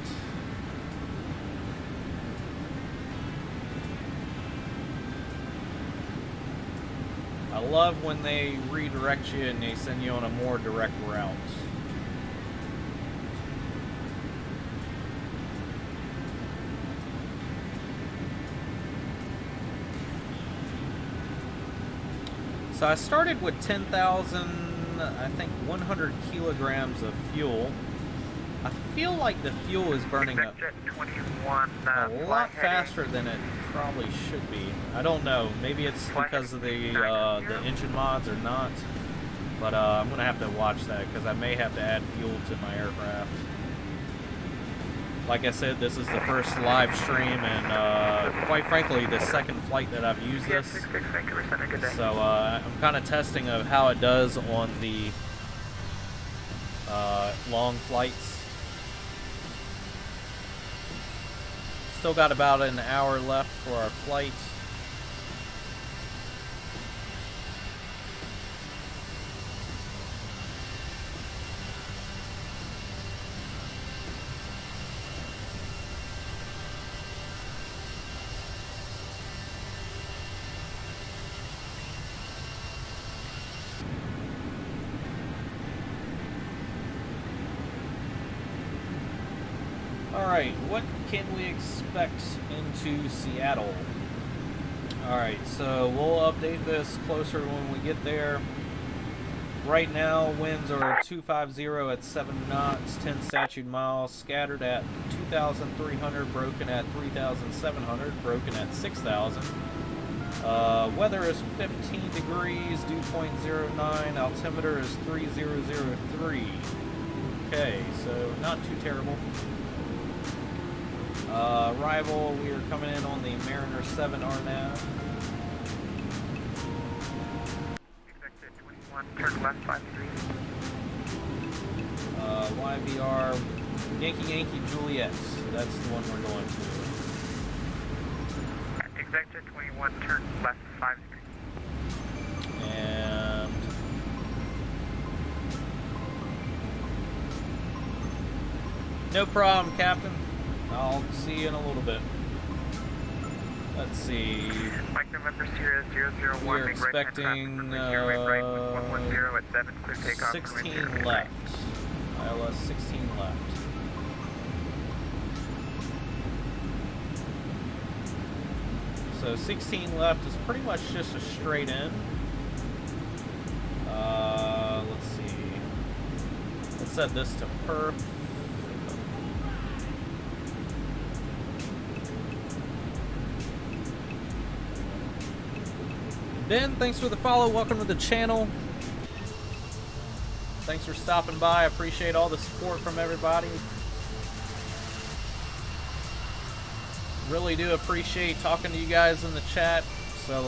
I love when they redirect you and they send you on a more direct route. So I started with 10,000, I think 100 kilograms of fuel. I feel like the fuel is burning up 21, a lot faster than it probably should be. I don't know. Maybe it's because of the engine mods or not. But I'm going to have to watch that because I may have to add fuel to my aircraft. Like I said, this is the first live stream, and quite frankly, the second flight that I've used this. So I'm kind of testing of how it does on the long flights. Still got about an hour left for our flight. Alright, what can we expect into Seattle? Alright, so we'll update this closer when we get there. Right now, winds are 250 at 7 knots, 10 statute miles, scattered at 2,300, broken at 3,700, broken at 6,000. Weather is 15 degrees, dew point 09, altimeter is 3003. Okay, so not too terrible. Arrival, we are coming in on the Mariner 7 RNAV. Exit 21, turn left 53. YVR, Yankee Yankee Juliet. That's the one we're going to. Exit 21, turn left 53. And no problem, Captain. I'll see you in a little bit. Let's see. Mike November Sierra 001. We're expecting 110 at 7, clear takeoff. 16 left. ILS 16 left. So 16 left is pretty much just a straight in. Let's see. Let's set this to perf. Ben, thanks for the follow. Welcome to the channel. Thanks for stopping by. I appreciate all the support from everybody. Really do appreciate talking to you guys in the chat. So,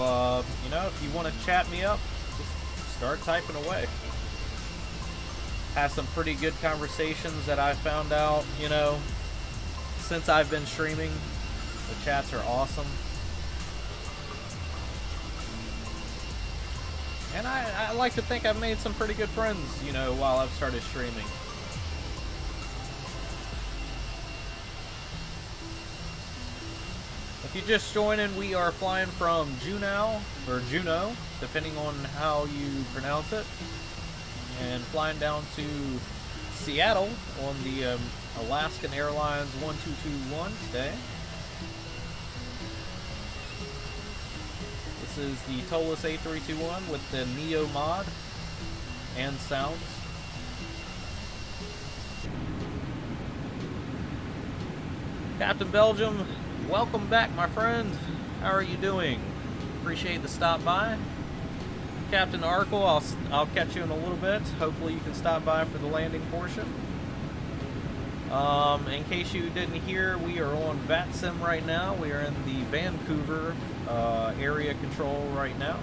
you know, if you want to chat me up, just start typing away. Had some pretty good conversations that I found out, you know, since I've been streaming. The chats are awesome. And I like to think I've made some pretty good friends, you know, while I've started streaming. If you're just joining, we are flying from Juneau, or Juneau, depending on how you pronounce it, and flying down to Seattle on the Alaskan Airlines 1221 today. This is the Tolus A321 with the Neo mod and sounds. Captain Belgium, welcome back, my friend. How are you doing? Appreciate the stop by. Captain Arkle, I'll catch you in a little bit. Hopefully you can stop by for the landing portion. In case you didn't hear, we are on VATSIM right now. We are in the Vancouver area control right now.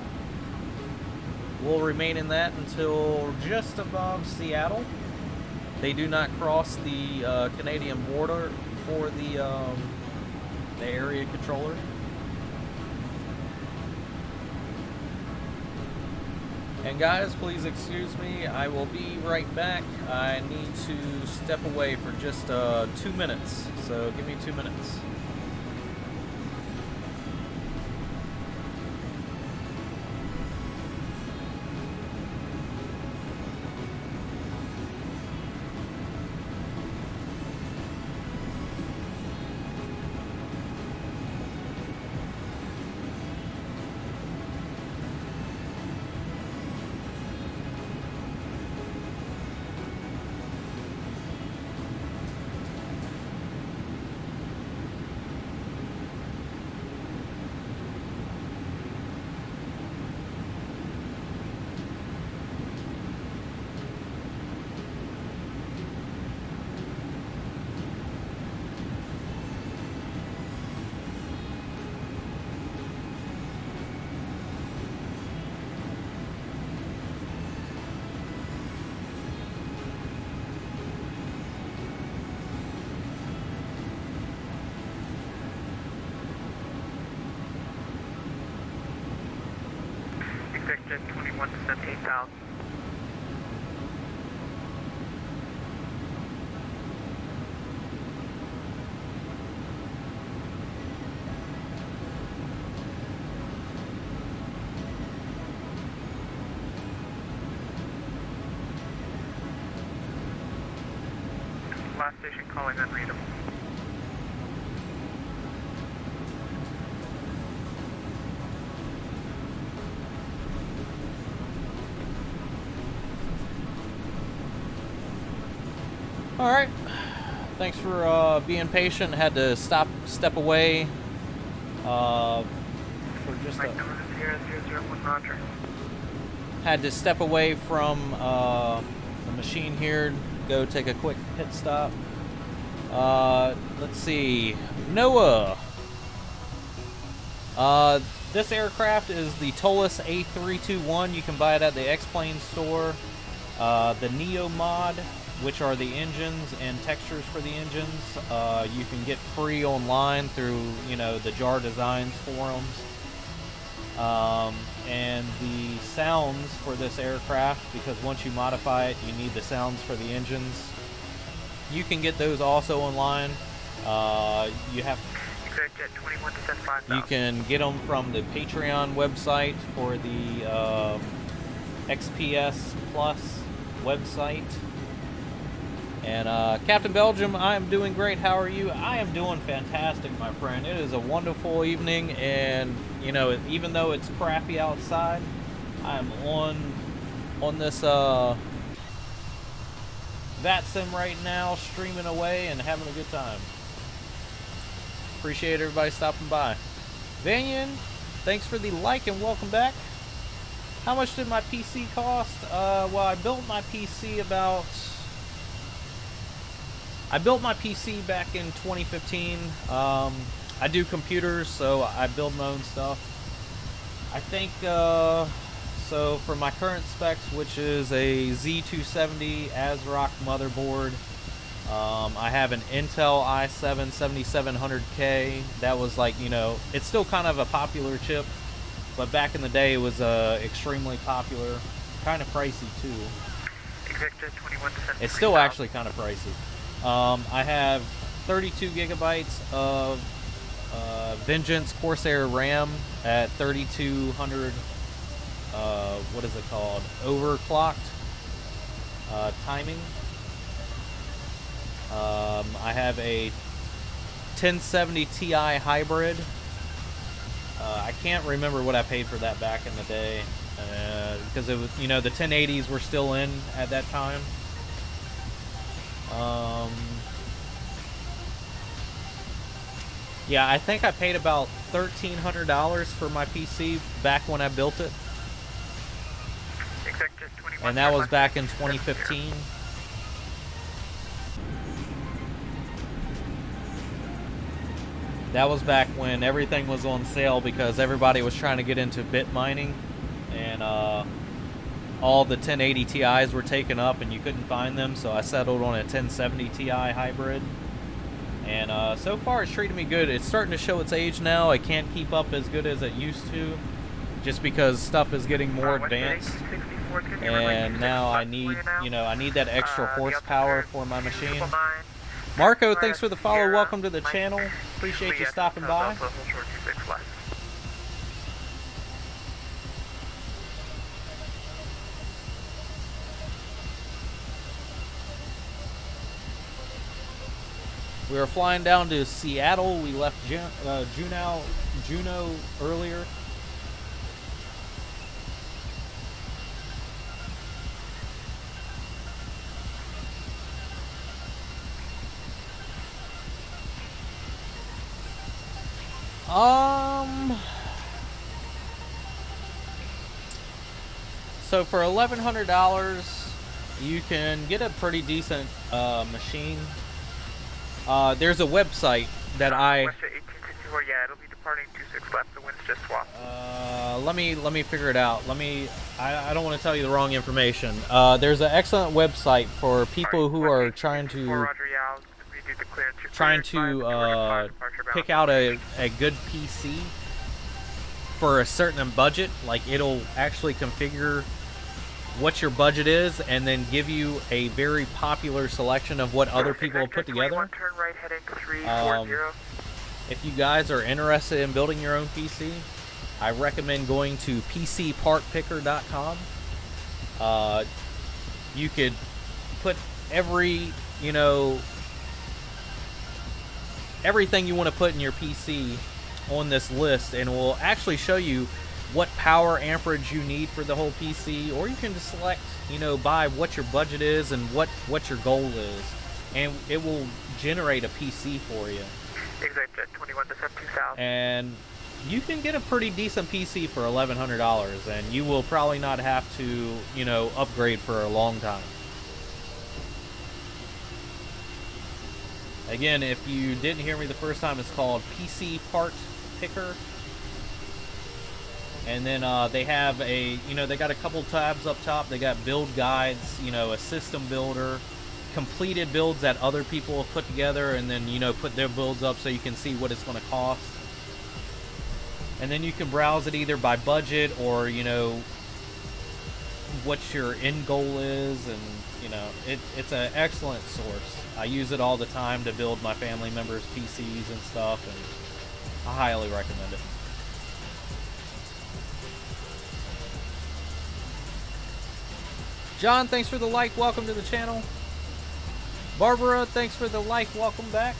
We'll remain in that until just above Seattle. They do not cross the Canadian border for the area controller. And guys, please excuse me, I will be right back. I need to step away for just 2 minutes, so give me 2 minutes. Jet 21 descent 8,000. Last station calling unreadable. All right. Thanks for being patient. Had to step away for just Mike November Sierra 001, roger. had to step away from the machine here. Go take a quick pit stop. Let's see. Noah. This aircraft is the Tolus A321. You can buy it at the X-Plane store. The Neo mod, which are the engines and textures for the engines, you can get free online through, the Jar Designs forums. And the sounds for this aircraft, because once you modify it, you need the sounds for the engines. You can get those also online. You can get them from the Patreon website for the XPS Plus website. And Captain Belgium, I am doing great. How are you? I am doing fantastic, my friend. It is a wonderful evening, and even though it's crappy outside, I'm on this VATSIM right now, streaming away and having a good time. Appreciate everybody stopping by. Vanyan, thanks for the like and welcome back. How much did my PC cost? Well, I built my PC back in 2015. I do computers, so I build my own stuff. I think, so for my current specs, which is a Z270 ASRock motherboard, I have an Intel i7 7700K. That was like, it's still kind of a popular chip, but back in the day it was extremely popular. Kind of pricey too. It's still actually kind of pricey. I have 32 gigabytes of Vengeance Corsair RAM at 3200, what is it called? Overclocked timing. I have a 1070 Ti hybrid. I can't remember what I paid for that back in the day, because it was, the 1080s were still in at that time. Yeah, I think I paid about $1,300 for my PC back when I built it. And that was back in 2015. That was back when everything was on sale because everybody was trying to get into bit mining, and all the 1080 Ti's were taken up and you couldn't find them, so I settled on a 1070 Ti hybrid. And so far it's treated me good. It's starting to show its age now. It can't keep up as good as it used to, just because stuff is getting more advanced. And now I need, I need that extra horsepower for my machine. Marco, thanks for the follow. Welcome to the channel. Appreciate you stopping by. We were flying down to Seattle. We left Juneau earlier. So for $1,100, you can get a pretty decent machine. There's a website that yeah, it'll be departing 26 left. The wind's just swapped. Let me figure it out. I don't want to tell you the wrong information. There's an excellent website for people who are trying to pick out a good PC for a certain budget. Like, it'll actually configure what your budget is and then give you a very popular selection of what other people have put together. If you guys are interested in building your own PC, I recommend going to PCPartPicker.com. You could put everything you want to put in your PC on this list, and it will actually show you what power amperage you need for the whole PC, or you can just select, by what your budget is and what your goal is. and it will generate a PC for you. Exact 21 to 72 south. And you can get a pretty decent PC for $1,100, and you will probably not have to, you know, upgrade for a long time. Again, if you didn't hear me the first time, it's called PC Part Picker. And then they have a, you know, they got a couple tabs up top. They got build guides, you know, a system builder, completed builds that other people have put together, and then, you know, put their builds up so you can see what it's going to cost. And then you can browse it either by budget or, you know, what your end goal is. And, you know, it's an excellent source. I use it all the time to build my family members' PCs and stuff, and I highly recommend it. John, thanks for the like. Welcome to the channel. Barbara, thanks for the like. Welcome back.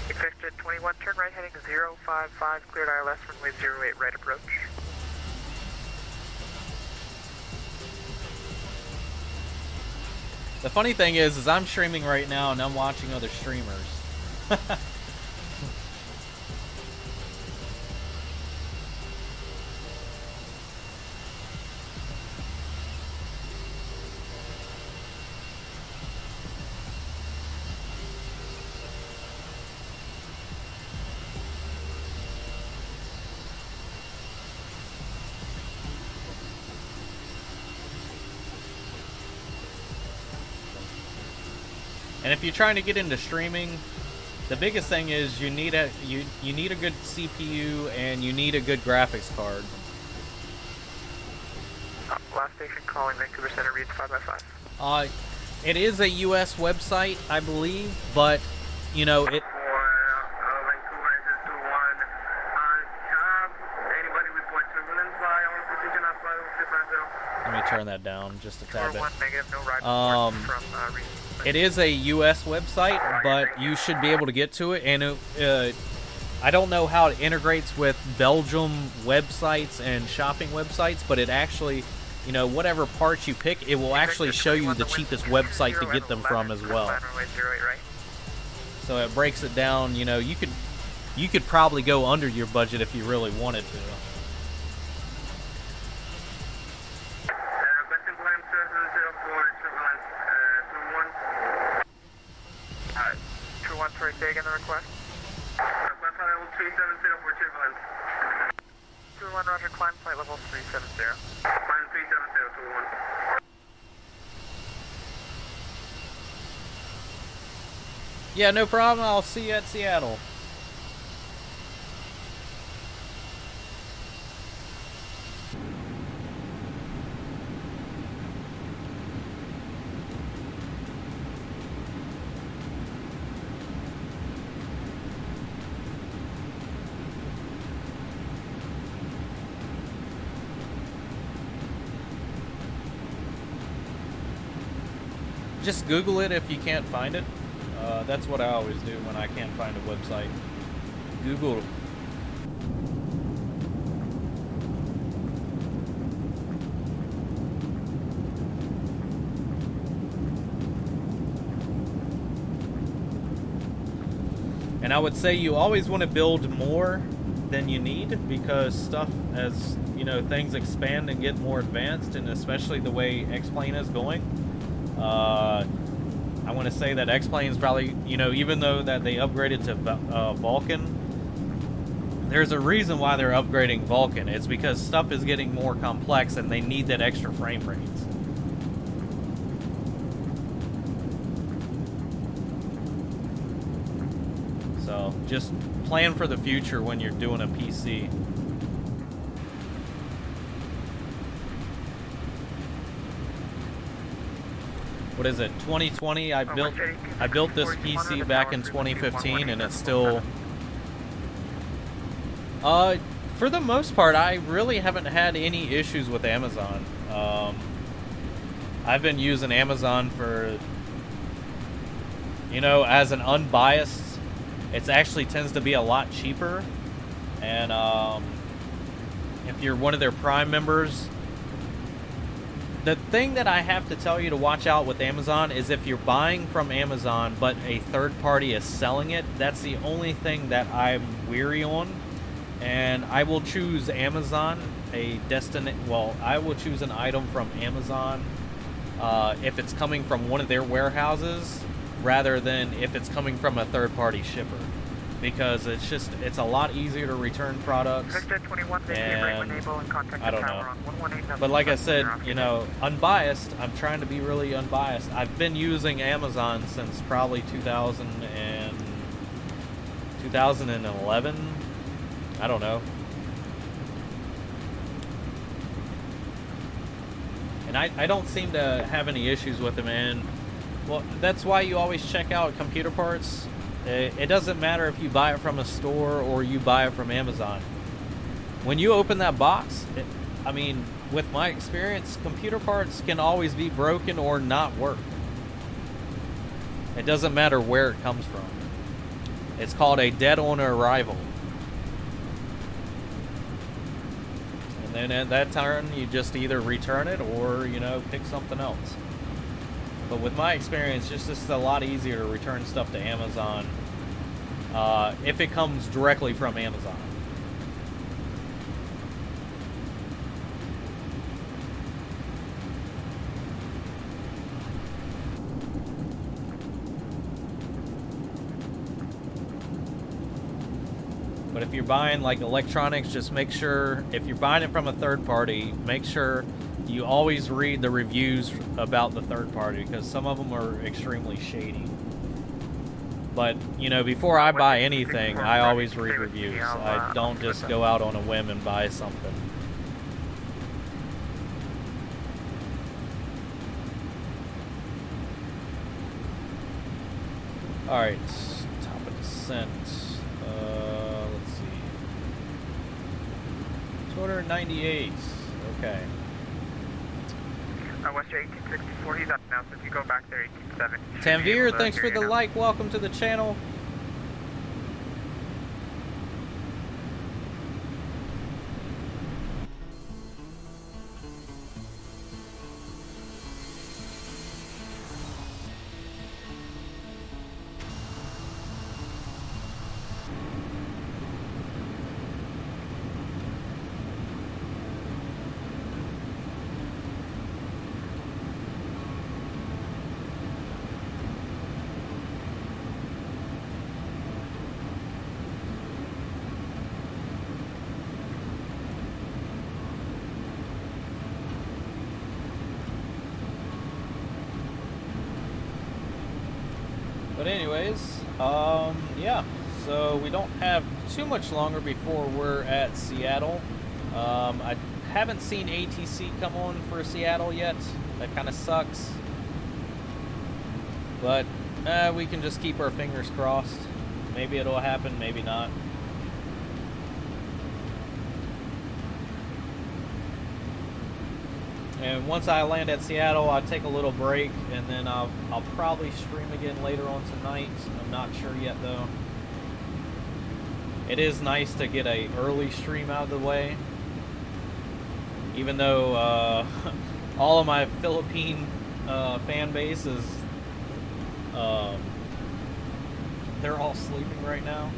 Expected 21, turn right heading 055, cleared ILS, runway 08, right approach. The funny thing is I'm streaming right now and I'm watching other streamers. And if you're trying to get into streaming, the biggest thing is you need a good CPU and you need a good graphics card. Last station calling Vancouver Center, reads 5x5. It is a US website, I believe, but you know it. Let me turn that down just a tad bit. It is a US website, but you should be able to get to it, and I don't know how it integrates with Belgium websites and shopping websites, but it actually, you know, whatever parts you pick, it will actually show you the cheapest website to get them from as well. So it breaks it down. You know, you could probably go under your budget if you really wanted to. Sorry, say again the request. Request level 370 for turbulence. 21 Roger, climb flight level 370. Climb 370, 21. Yeah, no problem. I'll see you at Seattle. Just Google it if you can't find it. That's what I always do when I can't find a website. Google. And I would say you always want to build more than you need, because stuff, as you know, things expand and get more advanced, and especially the way X-Plane is going. I want to say that X-Plane is probably, you know, even though that they upgraded to Vulcan, there's a reason why they're upgrading Vulcan. It's because stuff is getting more complex and they need that extra frame rates. So just plan for the future when you're doing a PC. What is it, 2020? I built this PC back in 2015, and it's still, for the most part, I really haven't had any issues with Amazon. I've been using Amazon for, you know, as an unbiased, it actually tends to be a lot cheaper. And if you're one of their Prime members, The thing that I have to tell you to watch out with Amazon is if you're buying from Amazon but a third party is selling it, that's the only thing that I'm weary on. And I will choose Amazon, I will choose an item from Amazon if it's coming from one of their warehouses rather than if it's coming from a third party shipper. Because it's a lot easier to return products. And I don't know. But like I said, you know, unbiased, I'm trying to be really unbiased. I've been using Amazon since probably 2011. I don't know. And I don't seem to have any issues with them. And, well, that's why you always check out computer parts. It doesn't matter if you buy it from a store or you buy it from Amazon. When you open that box, I mean, with my experience, computer parts can always be broken or not work. It doesn't matter where it comes from. It's called a dead on arrival. And then at that turn, you just either return it or, you know, pick something else. But with my experience, it's just a lot easier to return stuff to Amazon if it comes directly from Amazon. But if you're buying like electronics, just make sure, if you're buying it from a third party, make sure you always read the reviews about the third party, because some of them are extremely shady. But, you know, before I buy anything, I always read reviews. I don't just go out on a whim and buy something. Alright, top of descent. Let's see. 298. Okay. Western 1864, he's up now, so if you go back there, 187. Tanvir, thanks for the like. Welcome to the channel. But anyways, yeah, so we don't have too much longer before we're at Seattle. I haven't seen ATC come on for Seattle yet. That kind of sucks. But we can just keep our fingers crossed. Maybe it'll happen, maybe not. And once I land at Seattle, I'll take a little break, and then I'll probably stream again later on tonight. I'm not sure yet, though. It is nice to get a early stream out of the way, even though all of my Philippine fan base is they're all sleeping right now.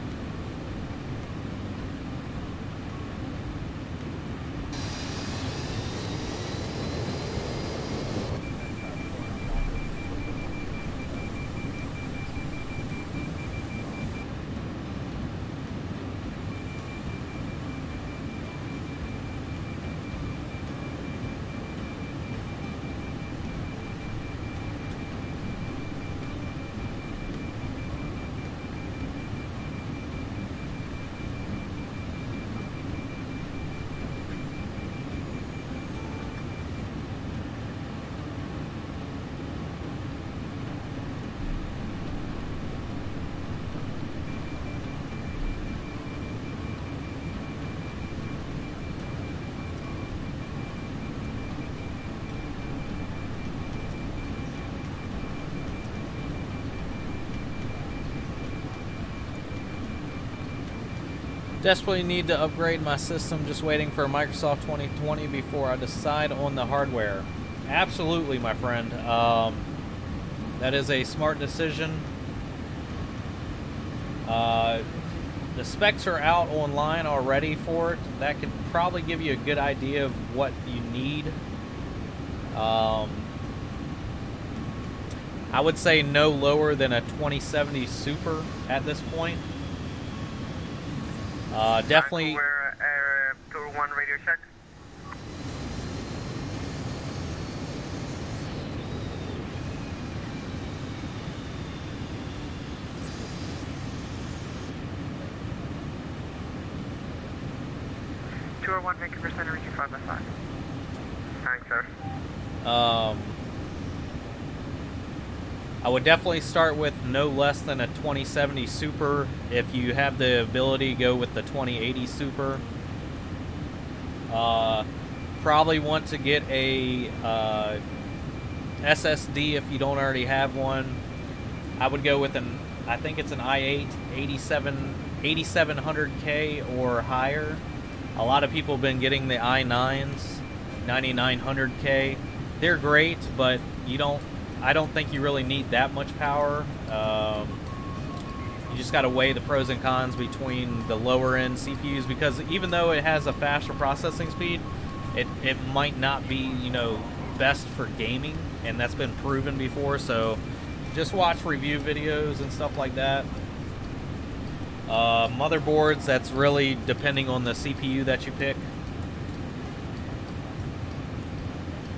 Desperately need to upgrade my system, just waiting for Microsoft 2020 before I decide on the hardware. Absolutely, my friend. That is a smart decision. The specs are out online already for it. That could probably give you a good idea of what you need. I would say no lower than a 2070 Super at this point. Definitely. We're tour 1 radio check. Tour 1, Vancouver Center, reaching 5 by 5. Thanks, sir. I would definitely start with no less than a 2070 Super. If you have the ability, go with the 2080 Super. Probably want to get a SSD if you don't already have one. I would go with I think it's an i8 8700K or higher. A lot of people have been getting the i9s, 9900K. They're great, but I don't think you really need that much power. You just got to weigh the pros and cons between the lower end CPUs, because even though it has a faster processing speed, it might not be, best for gaming, and that's been proven before. So just watch review videos and stuff like that. Motherboards, that's really depending on the CPU that you pick.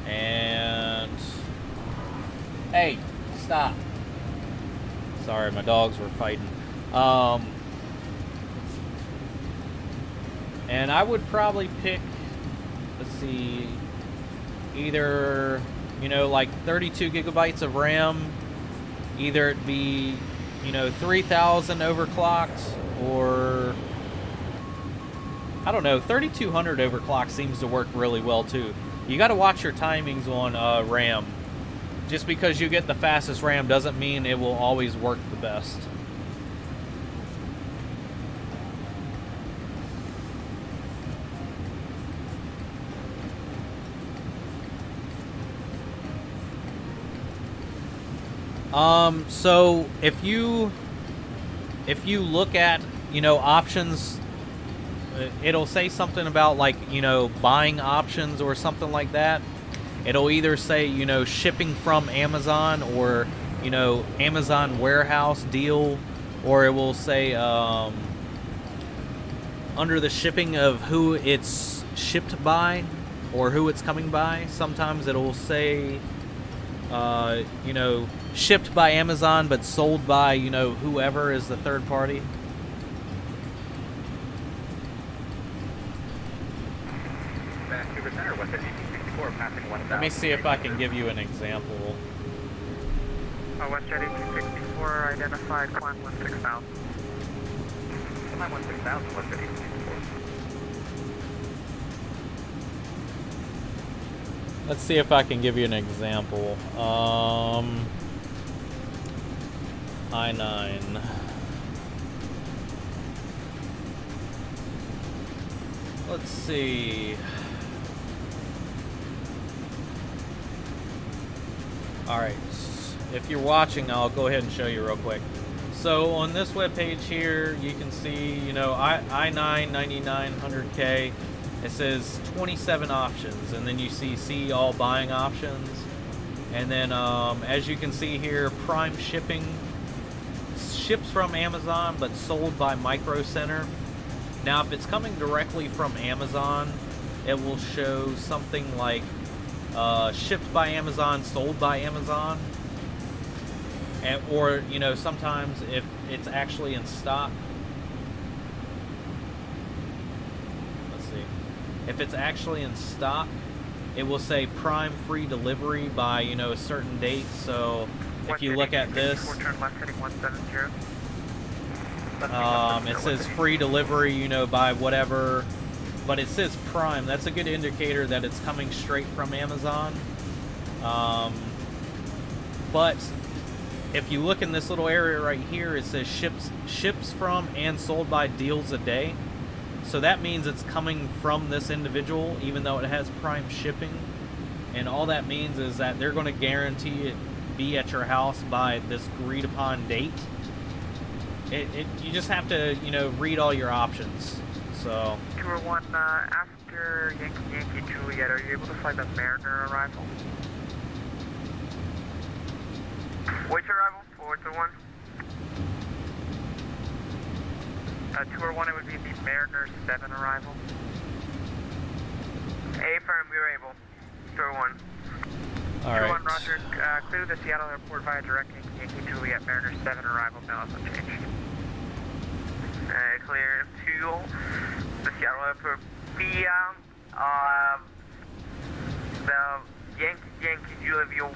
And hey, stop. Sorry, my dogs were fighting. And I would probably pick, let's see, either, like 32 gigabytes of RAM, either it be, 3000 overclocked, or I don't know, 3200 overclock seems to work really well too. You got to watch your timings on RAM. Just because you get the fastest RAM doesn't mean it will always work the best. So if you look at, options, it'll say something about like, buying options or something like that. It'll either say, shipping from Amazon, or, Amazon warehouse deal, or it will say under the shipping of who it's shipped by or who it's coming by. Sometimes it'll say, shipped by Amazon but sold by, whoever is the third party. Vancouver Center, what's it? 1864, passing 1000. Let me see if I can give you an example. WestJet 1864, identified, climb 16,000. Climb 16,000, WestJet 1864. Let's see if I can give you an example. I9. Let's see. Alright, if you're watching, I'll go ahead and show you real quick. So on this web page here, you can see, i9 9900K. It says 27 options, and then you see all buying options. And then as you can see here, prime shipping, ships from Amazon but sold by Micro Center. Now if it's coming directly from Amazon, it will show something like shipped by Amazon, sold by Amazon. And, or, sometimes if it's actually in stock, let's see, if it's actually in stock, it will say prime free delivery by, a certain date. So if you look at this, it says free delivery, by whatever, but it says prime. That's a good indicator that it's coming straight from Amazon. But if you look in this little area right here, it says ships from and sold by deals a day. So that means it's coming from this individual, even though it has prime shipping. and all that means is that they're going to guarantee it be at your house by this agreed upon date. You just have to, you know, read all your options. So. Tour 1, after Yankee Juliet, are you able to fly the Mariner arrival? Which arrival? Forward to 1. Tour 1, it would be the Mariner 7 arrival. Affirm, we were able. Tour 1. All Tour right. 1, Roger. Clear the Seattle airport via direct Yankee Juliet, Mariner 7 arrival, now unchanged. Clear to the Seattle airport via the Yankee Juliet via 1,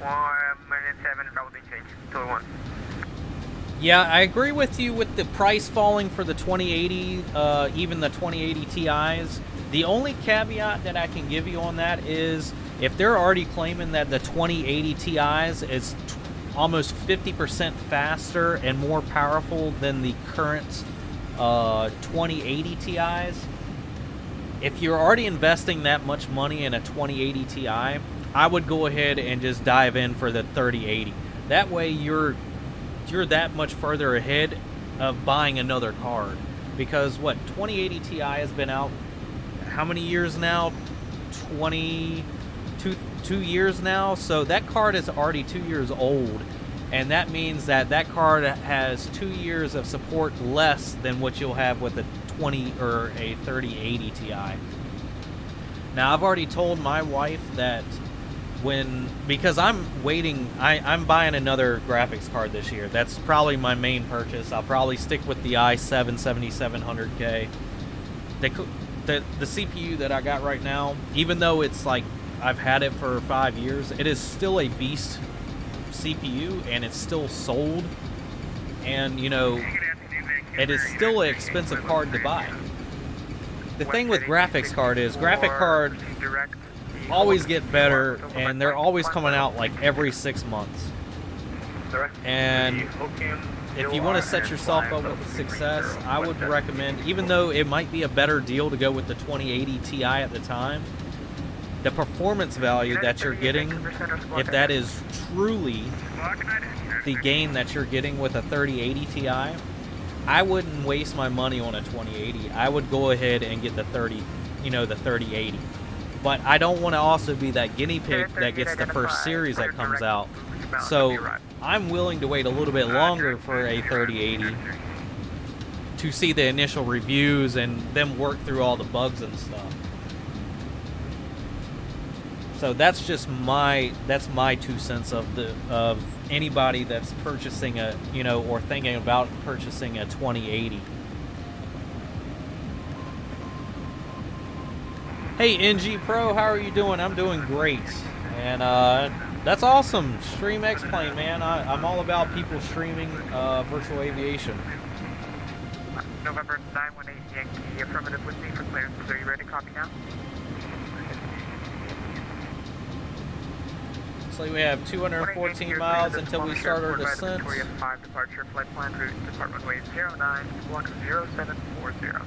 Mariner 7, probably changed. Tour 1. Yeah, I agree with you with the price falling for the 2080, even the 2080 Ti's. The only caveat that I can give you on that is if they're already claiming that the 2080 Ti's is almost 50% faster and more powerful than the current 2080 Ti's, if you're already investing that much money in a 2080 Ti, I would go ahead and just dive in for the 3080. That way you're that much further ahead of buying another card, because what 2080 Ti has been out how many years now? 2 years now. So that card is already 2 years old, and that means that that card has 2 years of support less than what you'll have with a 20 or a 3080 Ti. Now I've already told my wife that because I'm waiting, I'm buying another graphics card this year. That's probably my main purchase. I'll probably stick with the i7 7700K. The CPU that I got right now, even though it's like I've had it for 5 years, it is still a beast CPU, and it's still sold, and you know, it is still an expensive card to buy. The thing with graphics card is graphic card always get better, and they're always coming out like every 6 months. And if you want to set yourself up with success, I would recommend, even though it might be a better deal to go with the 2080 Ti at the time, the performance value that you're getting, if that is truly the gain that you're getting with a 3080 Ti, I wouldn't waste my money on a 2080. I would go ahead and get the 3080. But I don't want to also be that guinea pig that gets the first series that comes out. So I'm willing to wait a little bit longer for a 3080 to see the initial reviews and them work through all the bugs and stuff. So that's just my 2 cents of anybody that's purchasing a, you know, or thinking about purchasing a 2080. Hey NG Pro, how are you doing? I'm doing great. And that's awesome. Stream X-Plane, man. I'm all about people streaming virtual aviation. November 918 Yankee, affirmative with me for clearance. Are you ready to copy now? So we have 214 miles until we start our descent. Victoria 5 departure, flight plan route, department way 09, block 0740.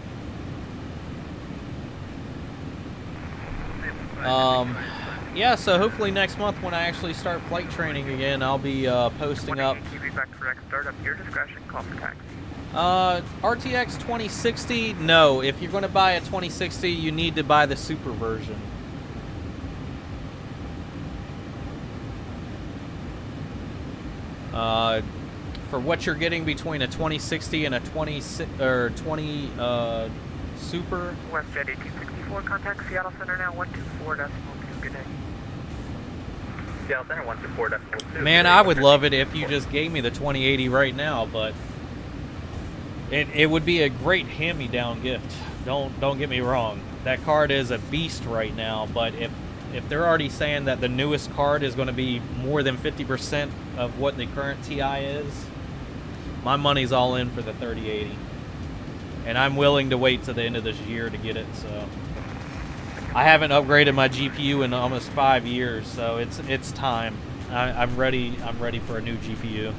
Yeah, so hopefully next month when I actually start flight training again, I'll be posting up. Start up your discretion, call for taxi. RTX 2060, no. If you're going to buy a 2060, you need to buy the super version. For what you're getting between a 2060 and a 20 super. WestJet 1864, contact Seattle Center now, 124.2, good day. Seattle Center 124.2. Man, I would love it if you just gave me the 2080 right now, but it would be a great hand-me-down gift. Don't get me wrong. That card is a beast right now, but if they're already saying that the newest card is going to be more than 50% of what the current Ti is, my money's all in for the 3080. And I'm willing to wait till the end of this year to get it, so. I haven't upgraded my GPU in almost 5 years, so it's time. I'm ready for a new GPU.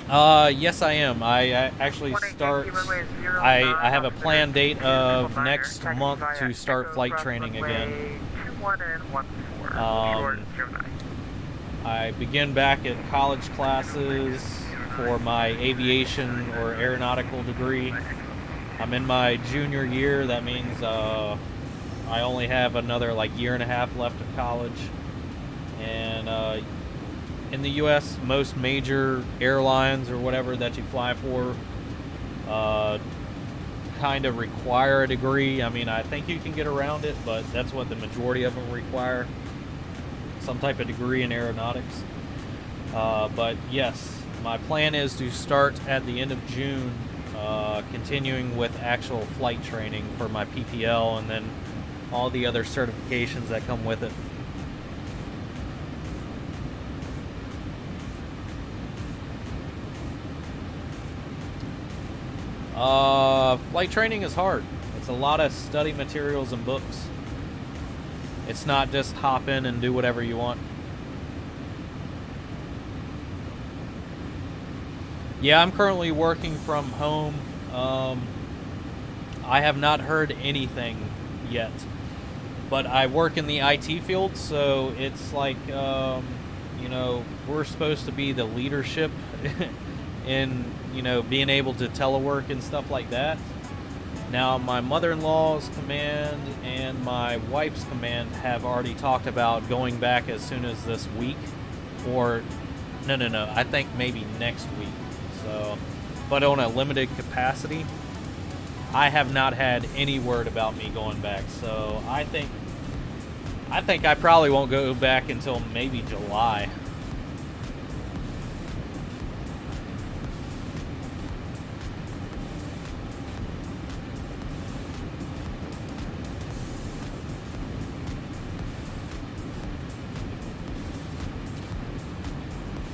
Yes I am. I actually start, I have a planned date of next month to start flight training again. Short 09. I begin back at college classes for my aviation or aeronautical degree. I'm in my junior year. That means I only have another like year and a half left of college. And in the U.S., most major airlines or whatever that you fly for kind of require a degree. I mean, I think you can get around it, but that's what the majority of them require. Some type of degree in aeronautics. But yes, my plan is to start at the end of June, continuing with actual flight training for my PPL and then all the other certifications that come with it. Flight training is hard. It's a lot of study materials and books. It's not just hop in and do whatever you want. Yeah, I'm currently working from home. I have not heard anything yet. But I work in the IT field, so it's like, you know, we're supposed to be the leadership in, you know, being able to telework and stuff like that. Now, my mother-in-law's command and my wife's command have already talked about going back as soon as this week. Or, no, I think maybe next week. So, but on a limited capacity. I have not had any word about me going back. So, I think I probably won't go back until maybe July.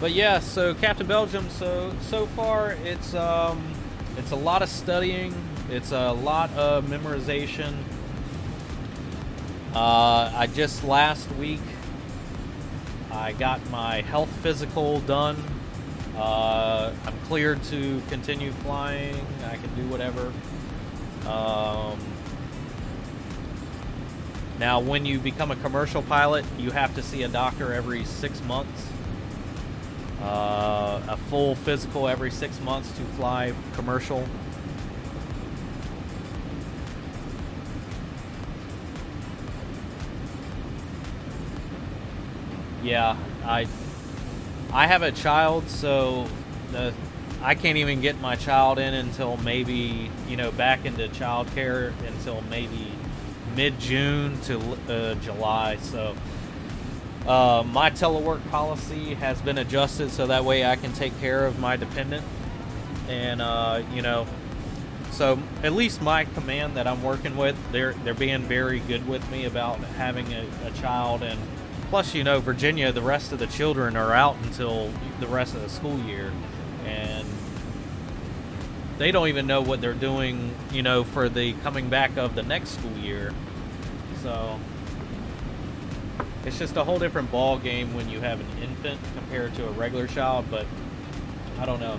But yeah, so Captain Belgium, so far it's a lot of studying, it's a lot of memorization. I just last week I got my health physical done. I'm cleared to continue flying. I can do whatever. Now, when you become a commercial pilot, you have to see a doctor every 6 months. A full physical every 6 months to fly commercial. Yeah, I have a child, so I can't even get my child in until maybe, you know, back into childcare until maybe mid-June to July. So my telework policy has been adjusted so that way I can take care of my dependent. And, you know, so at least my command that I'm working with, they're being very good with me about having a child. And plus, you know, Virginia, the rest of the children are out until the rest of the school year. And they don't even know what they're doing, you know, for the coming back of the next school year. So it's just a whole different ball game when you have an infant compared to a regular child. But I don't know.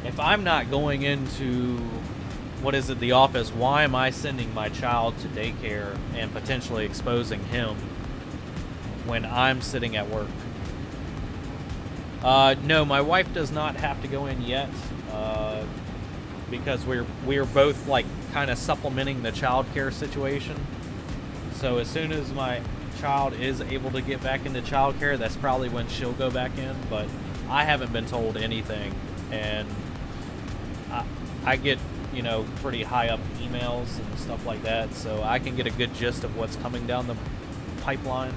If I'm not going into, what is it, the office, why am I sending my child to daycare and potentially exposing him when I'm sitting at work? No, my wife does not have to go in yet, because we're both like kind of supplementing the child care situation. So as soon as my child is able to get back into child care, that's probably when she'll go back in. But I haven't been told anything, and I get, you know, pretty high up emails and stuff like that, so I can get a good gist of what's coming down the pipeline.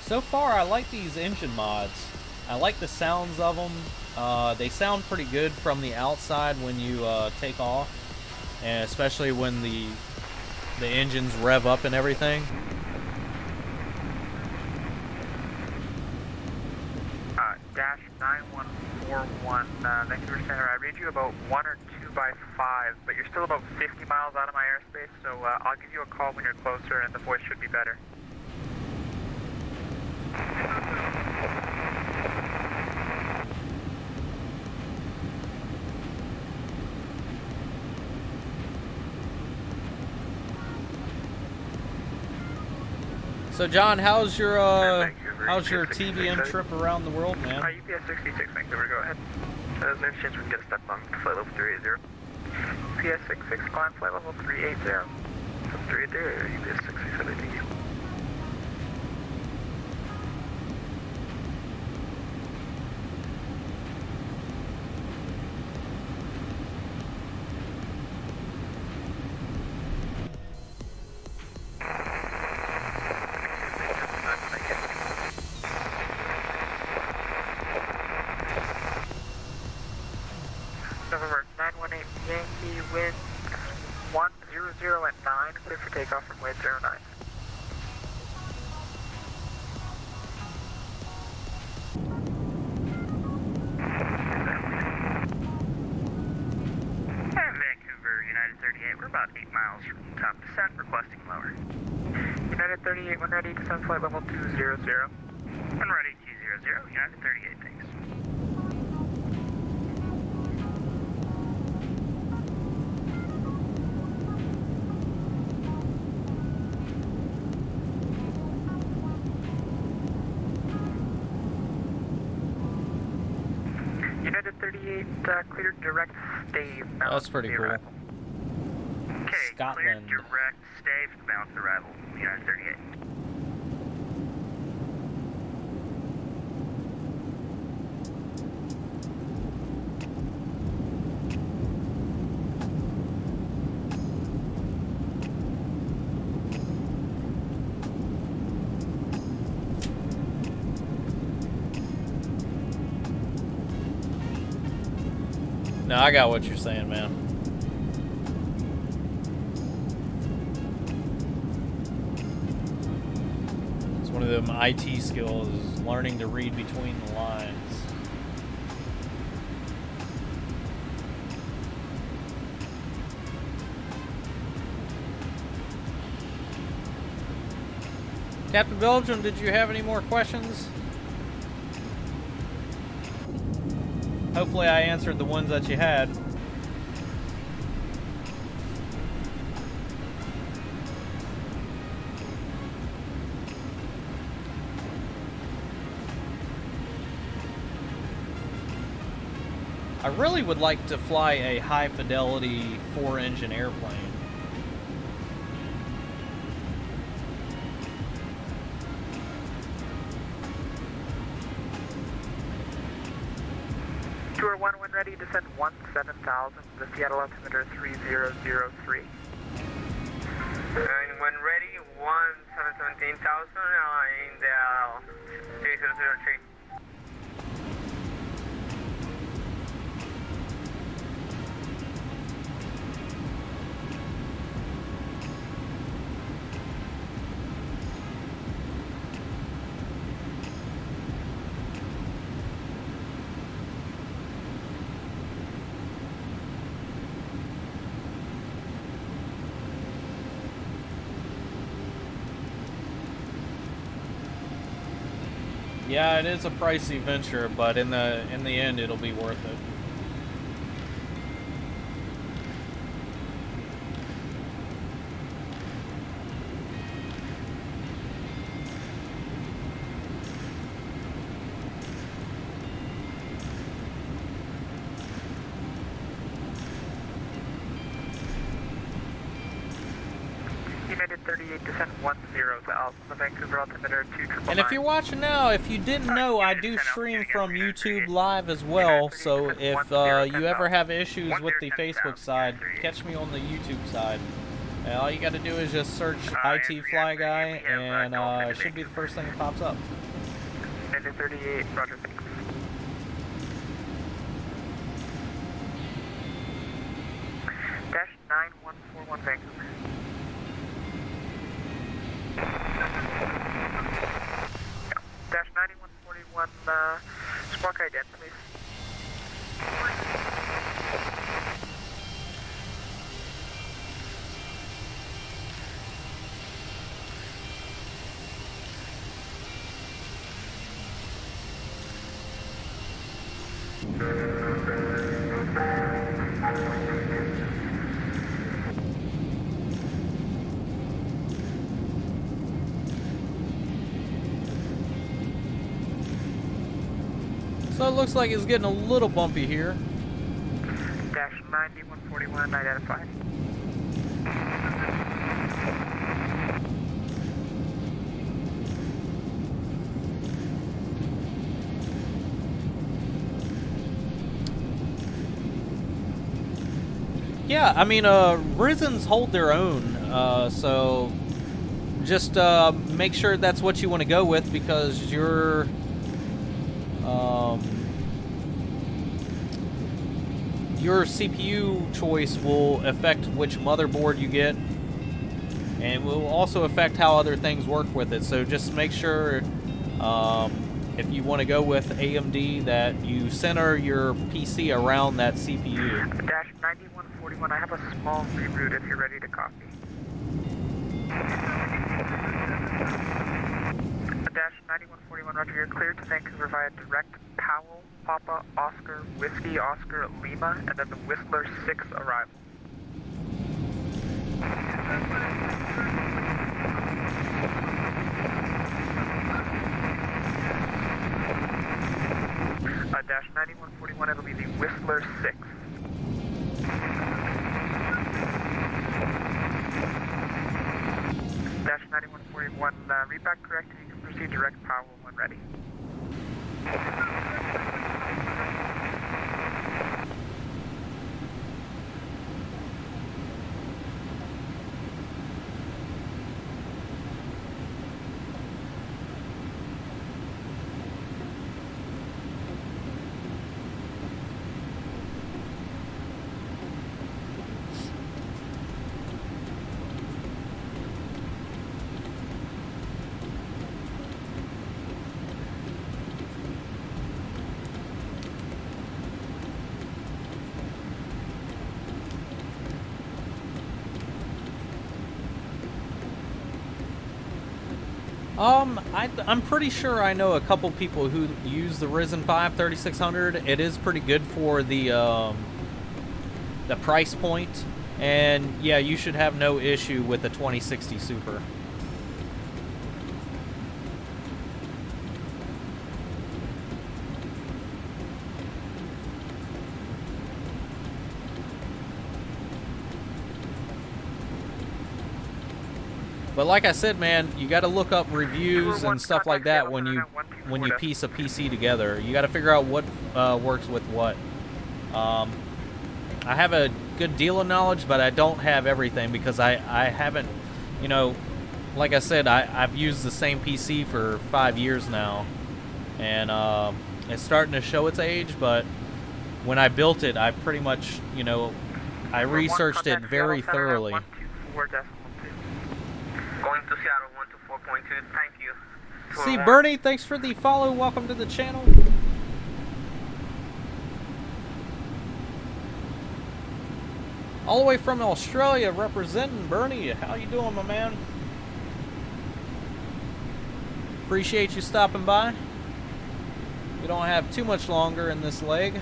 So far, I like these engine mods. I like the sounds of them. They sound pretty good from the outside when you take off, and especially when the engines rev up and everything. Dash 9141, Vancouver Center. I read you about 1 or 2 by 5, but you're still about 50 miles out of my airspace, so I'll give you a call when you're closer and the voice should be better. So John, how's your TBM trip around the world, man? UPS 66, Vancouver, go ahead. There's no chance we can get a step on flight level 380. UPS 66, climb flight level 380. From 380, UPS 66, thank you. November 918 Yankee, wind 100 at 9, clear for takeoff from weight 09. Vancouver, United 38, we're about 8 miles from top descent, requesting lower. United 38, when ready, descend flight level 200. When ready, 200, United 38, thanks. United 38, cleared direct stave. That's pretty cool. Okay, Scotland. cleared direct stave, bounce arrival, United 38. No, I got what you're saying, man. It's one of them IT skills, is learning to read between the lines. Captain Belgium, did you have any more questions? Hopefully I answered the ones that you had. I really would like to fly a high fidelity 4-engine airplane. Tour 1 when ready, descend 17,000, the Seattle altimeter 3003. And when ready, 17,000 in the 3003. Yeah, it is a pricey venture, but in the end, it'll be worth it. United 38, descend 10 to Alpha, Vancouver altimeter 2999. And if you're watching now, if you didn't know, I do stream from YouTube Live as well, so if you ever have issues with the Facebook side, catch me on the YouTube side. All you gotta do is just search IT Fly Guy, and it should be the first thing that pops up. United 38, roger, thanks. So it looks like it's getting a little bumpy here. Dash 9141 identified. Yeah, I mean, Risens hold their own, so just make sure that's what you want to go with, because your CPU choice will affect which motherboard you get, and will also affect how other things work with it. So just make sure, if you want to go with AMD, that you center your PC around that CPU. Dash 9141, I have a small reroute if you're ready to copy. Dash 9141, Roger, you're cleared to Vancouver via direct Powell, Papa, Oscar, Whiskey, Oscar, Lima, and then the Whistler 6 arrival. Dash 9141, it'll be the Whistler 6. Dash 9141, read back correct, and you can proceed direct Powell when ready. I'm pretty sure I know a couple people who use the Ryzen 5 3600. It is pretty good for the price point, and yeah, you should have no issue with the 2060 Super. But like I said, man, you got to look up reviews and stuff like that when you piece a PC together. You got to figure out what works with what. I have a good deal of knowledge, but I don't have everything, because I haven't, you know, like I said, I've used the same PC for 5 years now, and it's starting to show its age. But when I built it, I pretty much, you know, I researched it very thoroughly. Going to Seattle 124.2, thank you. See, Bernie, thanks for the follow. Welcome to the channel. All the way from Australia, representing Bernie. How you doing, my man? Appreciate you stopping by. We don't have too much longer in this leg.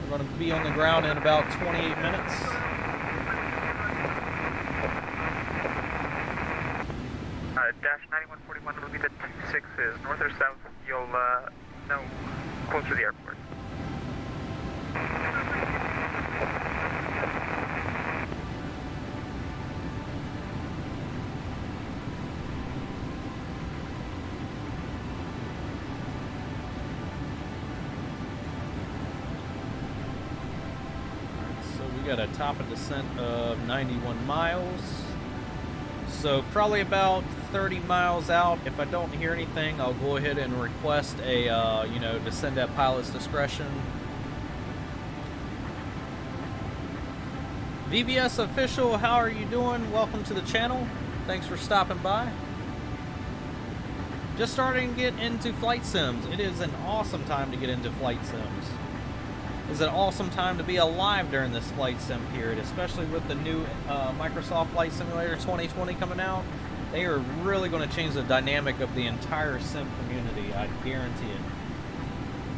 We're going to be on the ground in about 28 minutes. Dash 9141 will be the 26s. North or south, you'll know closer to the airport. So we got a top of descent of 91 miles. So probably about 30 miles out. If I don't hear anything, I'll go ahead and request a, you know, to send at pilot's discretion. VBS official, how are you doing? Welcome to the channel. Thanks for stopping by. Just starting to get into flight sims. It is an awesome time to get into flight sims. It's an awesome time to be alive during this flight sim period, especially with the new Microsoft Flight Simulator 2020 coming out. They are really going to change the dynamic of the entire sim community. I guarantee it.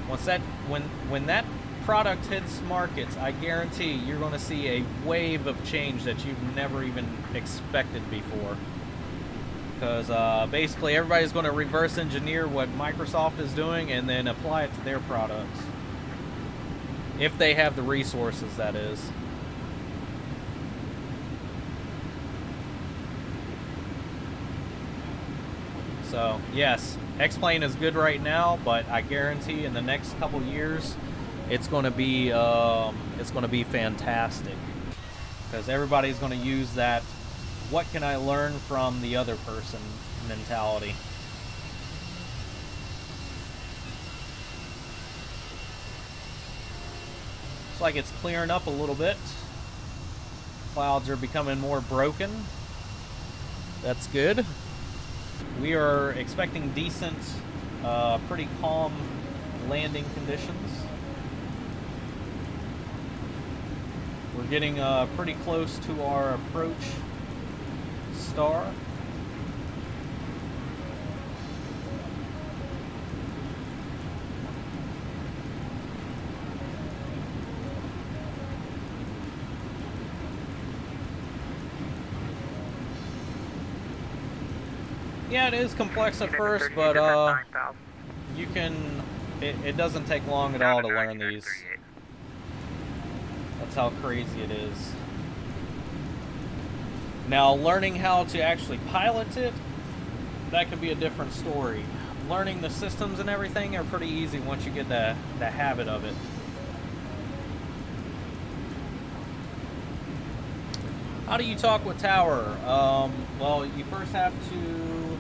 Once that, when that product hits markets, I guarantee you're going to see a wave of change that you've never even expected before. Because basically everybody's going to reverse engineer what Microsoft is doing and then apply it to their products. If they have the resources, that is. So, yes, X-Plane is good right now, but I guarantee in the next couple years, it's going to be fantastic. Because everybody's going to use that, what can I learn from the other person mentality. Looks like it's clearing up a little bit. Clouds are becoming more broken. That's good. We are expecting decent, pretty calm landing conditions. We're getting pretty close to our approach star. Yeah, it is complex at first, but you can. It doesn't take long at all to learn these. That's how crazy it is. Now, learning how to actually pilot it, that could be a different story. Learning the systems and everything are pretty easy once you get the habit of it. How do you talk with Tower? Well, you first have to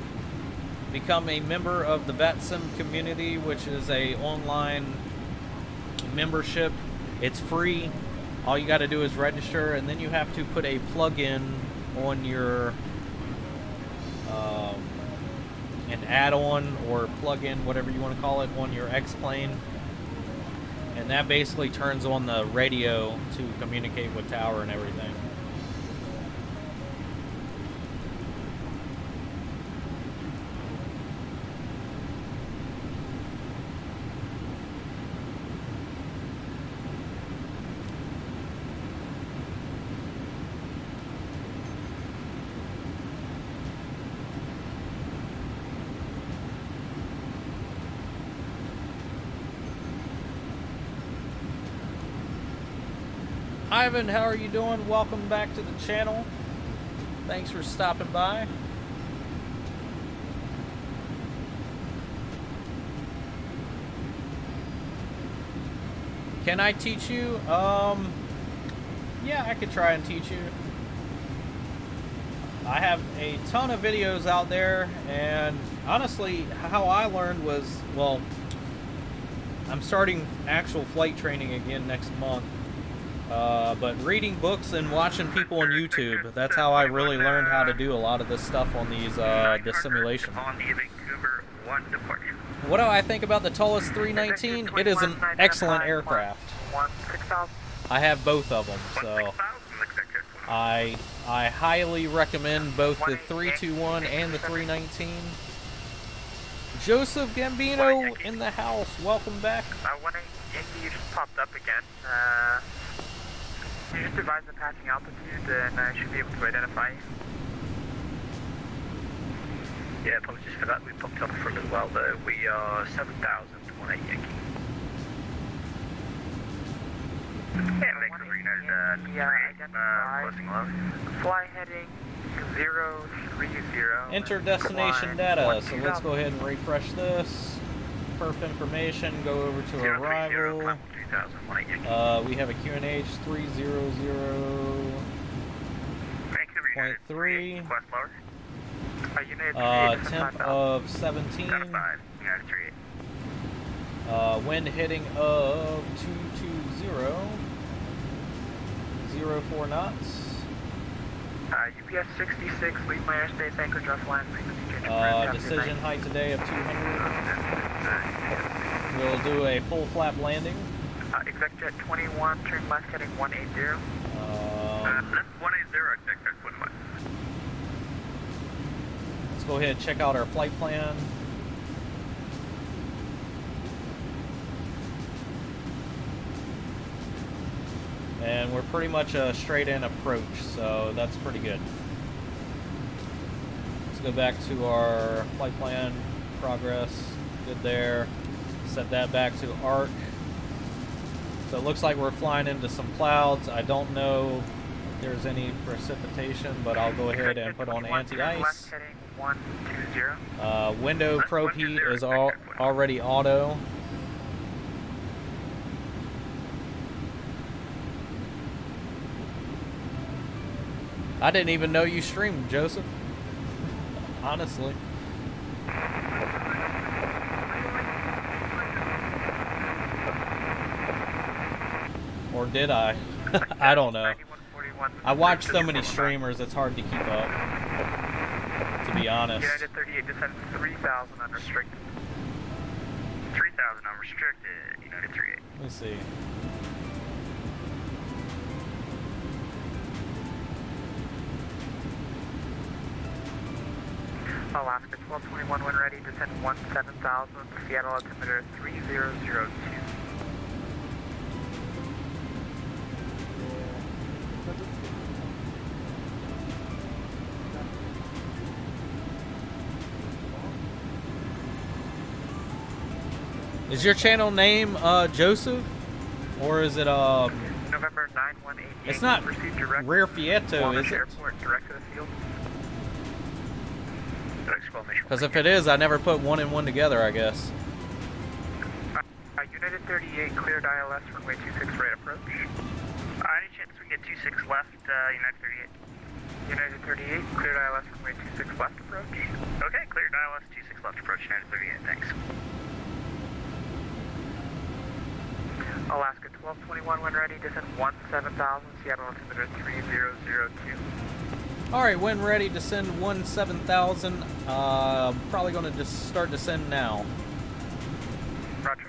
become a member of the VATSIM community, which is a online membership. It's free. All you got to do is register, and then you have to put a plug-in on your an add-on or plug-in, whatever you want to call it, on your X-Plane, and that basically turns on the radio to communicate with Tower and everything. Ivan, how are you doing? Welcome back to the channel. Thanks for stopping by. Can I teach you? Yeah, I could try and teach you. I have a ton of videos out there, and honestly, how I learned was, well, I'm starting actual flight training again next month. But reading books and watching people on YouTube, that's how I really learned how to do a lot of this stuff on these this simulation. What do I think about the Tullus 319? It is an excellent aircraft. I have both of them, so I highly recommend both the 321 and the 319. Joseph Gambino in the house, welcome back. You just popped up again. You just advise the passing altitude, and I should be able to identify you. Yeah, apologies for that. We popped up for a little while there. We are 7,018 Yankee. Fly heading 030. Enter destination data, so let's go ahead and refresh this. Perf information, go over to arrival. We have a QNH 300.3. Temp of 17. Wind heading of 220. 04 knots. UPS 66, leave my airspace, anchorage offline. Decision height today of 200. We'll do a full flap landing. Execjet 21, turn left heading 180. That's 180, execjet 21. Let's go ahead and check out our flight plan. And we're pretty much a straight-in approach, so that's pretty good. Let's go back to our flight plan progress. Good there. Set that back to arc. So it looks like we're flying into some clouds. I don't know if there's any precipitation, but I'll go ahead and put on anti-ice. Window probe heat is already auto. I didn't even know you streamed, Joseph. Honestly. Or did I? I don't know. I watch so many streamers, it's hard to keep up. To be honest. United 38 descend 3,000 unrestricted. 3,000 unrestricted, United 38. Let me see. Alaska 1221 when ready, descend 17,000, Seattle altimeter 3002. Is your channel name Joseph? Or is it November 9188. It's not Rare Fieto, is it? Airport, direct to the field. Because if it is, I never put one and one together, I guess. United 38, cleared ILS, runway 26 right approach. Any chance we get 26 left, United 38? United 38, cleared ILS, runway 26 left approach. Okay, cleared ILS, 26 left approach, United 38, thanks. Alaska 1221 when ready, descend 17,000, Seattle altimeter 3002. Alright, when ready, descend 17,000. Probably going to just start descend now. Roger.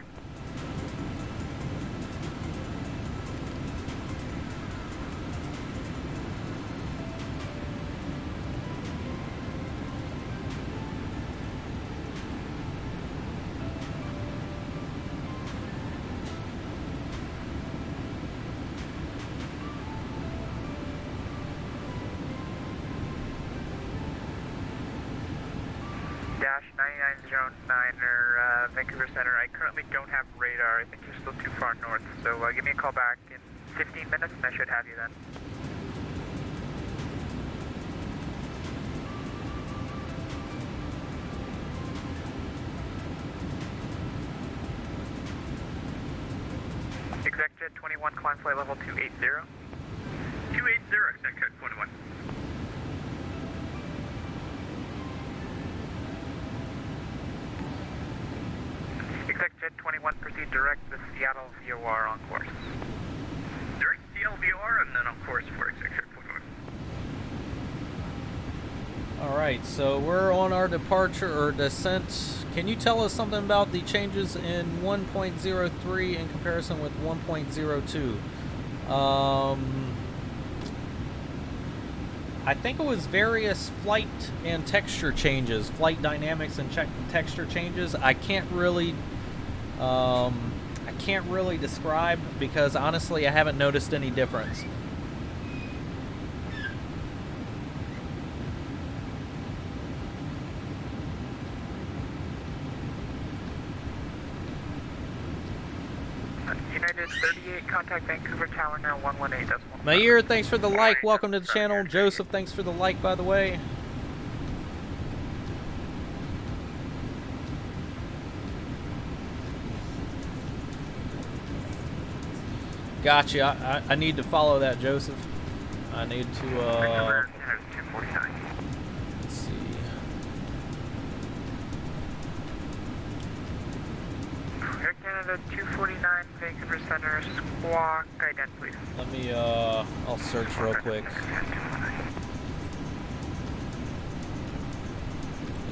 Dash 9909er, Vancouver Center. I currently don't have radar. I think you're still too far north. So give me a call back in 15 minutes and I should have you then. Executive 21, climb flight level 280. 280, Executive 21. Executive 21, proceed direct to Seattle VOR on course. Direct Seattle VOR and then on course for Executive 21. Alright, so we're on our departure or descent. Can you tell us something about the changes in 1.03 in comparison with 1.02? I think it was various flight and texture changes, flight dynamics and texture changes. I can't really describe because honestly I haven't noticed any difference. United 38, contact Vancouver Tower now 118. That's 1. Mayer, thanks for the like. Welcome to the channel. Joseph, thanks for the like, by the way. Gotcha. I need to follow that, Joseph. I need to, let's see. Air Canada 249, Vancouver Center, squawk, ident, please. Let me, I'll search real quick.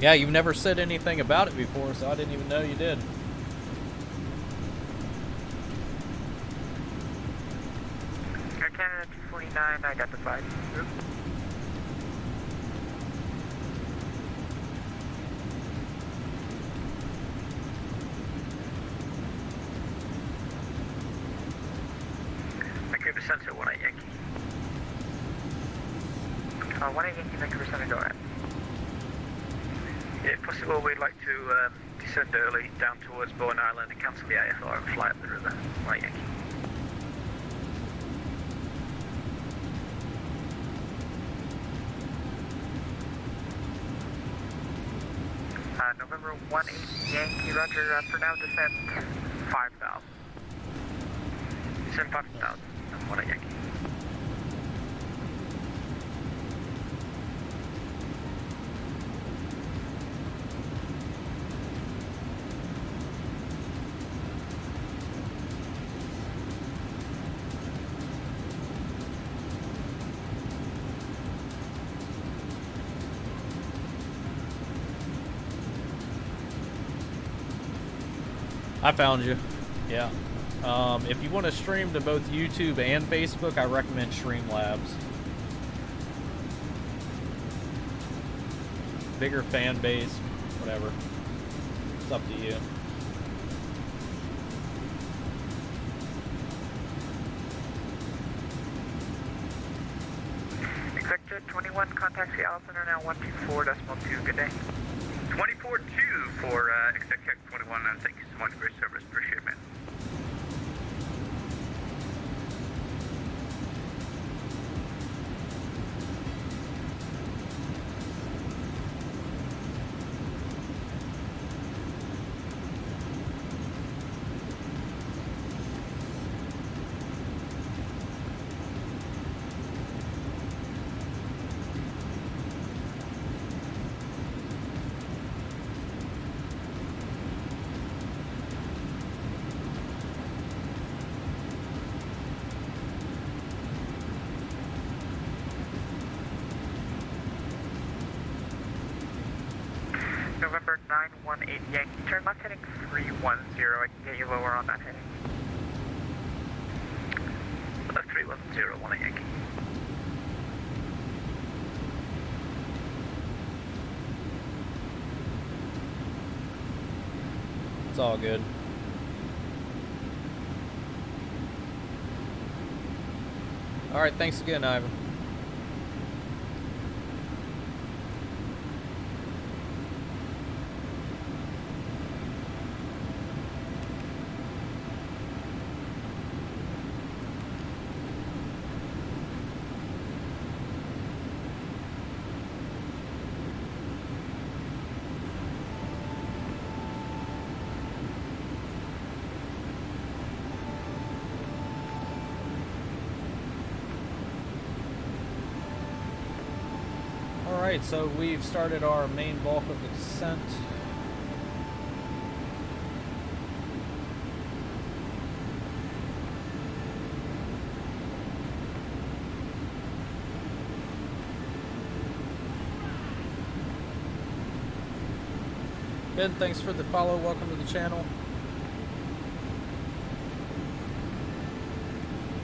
Yeah, you've never said anything about it before, so I didn't even know you did. Air Canada 249, identified. Center 18 Yankee. 18 Yankee, Vancouver Center, go ahead. If possible, we'd like to descend early down towards Bowen Island and cancel the IFR and fly up the river. 18 Yankee. November 18 Yankee, roger, for now descend 5,000. Descend 5,000, 18 Yankee. I found you. Yeah. If you want to stream to both YouTube and Facebook, I recommend Streamlabs. Bigger fan base, whatever. It's up to you. Executive 21, contact Seattle Center now 124.2, good day. 24-2 for Executive 21, and thank you so much for your service. Appreciate it, man. November 918 Yankee, turn left heading 310, I can get you lower on that heading. 310, 18 Yankee. It's all good. Alright, thanks again, Ivan. Alright, so we've started our main bulk of the descent. Ben, thanks for the follow. Welcome to the channel.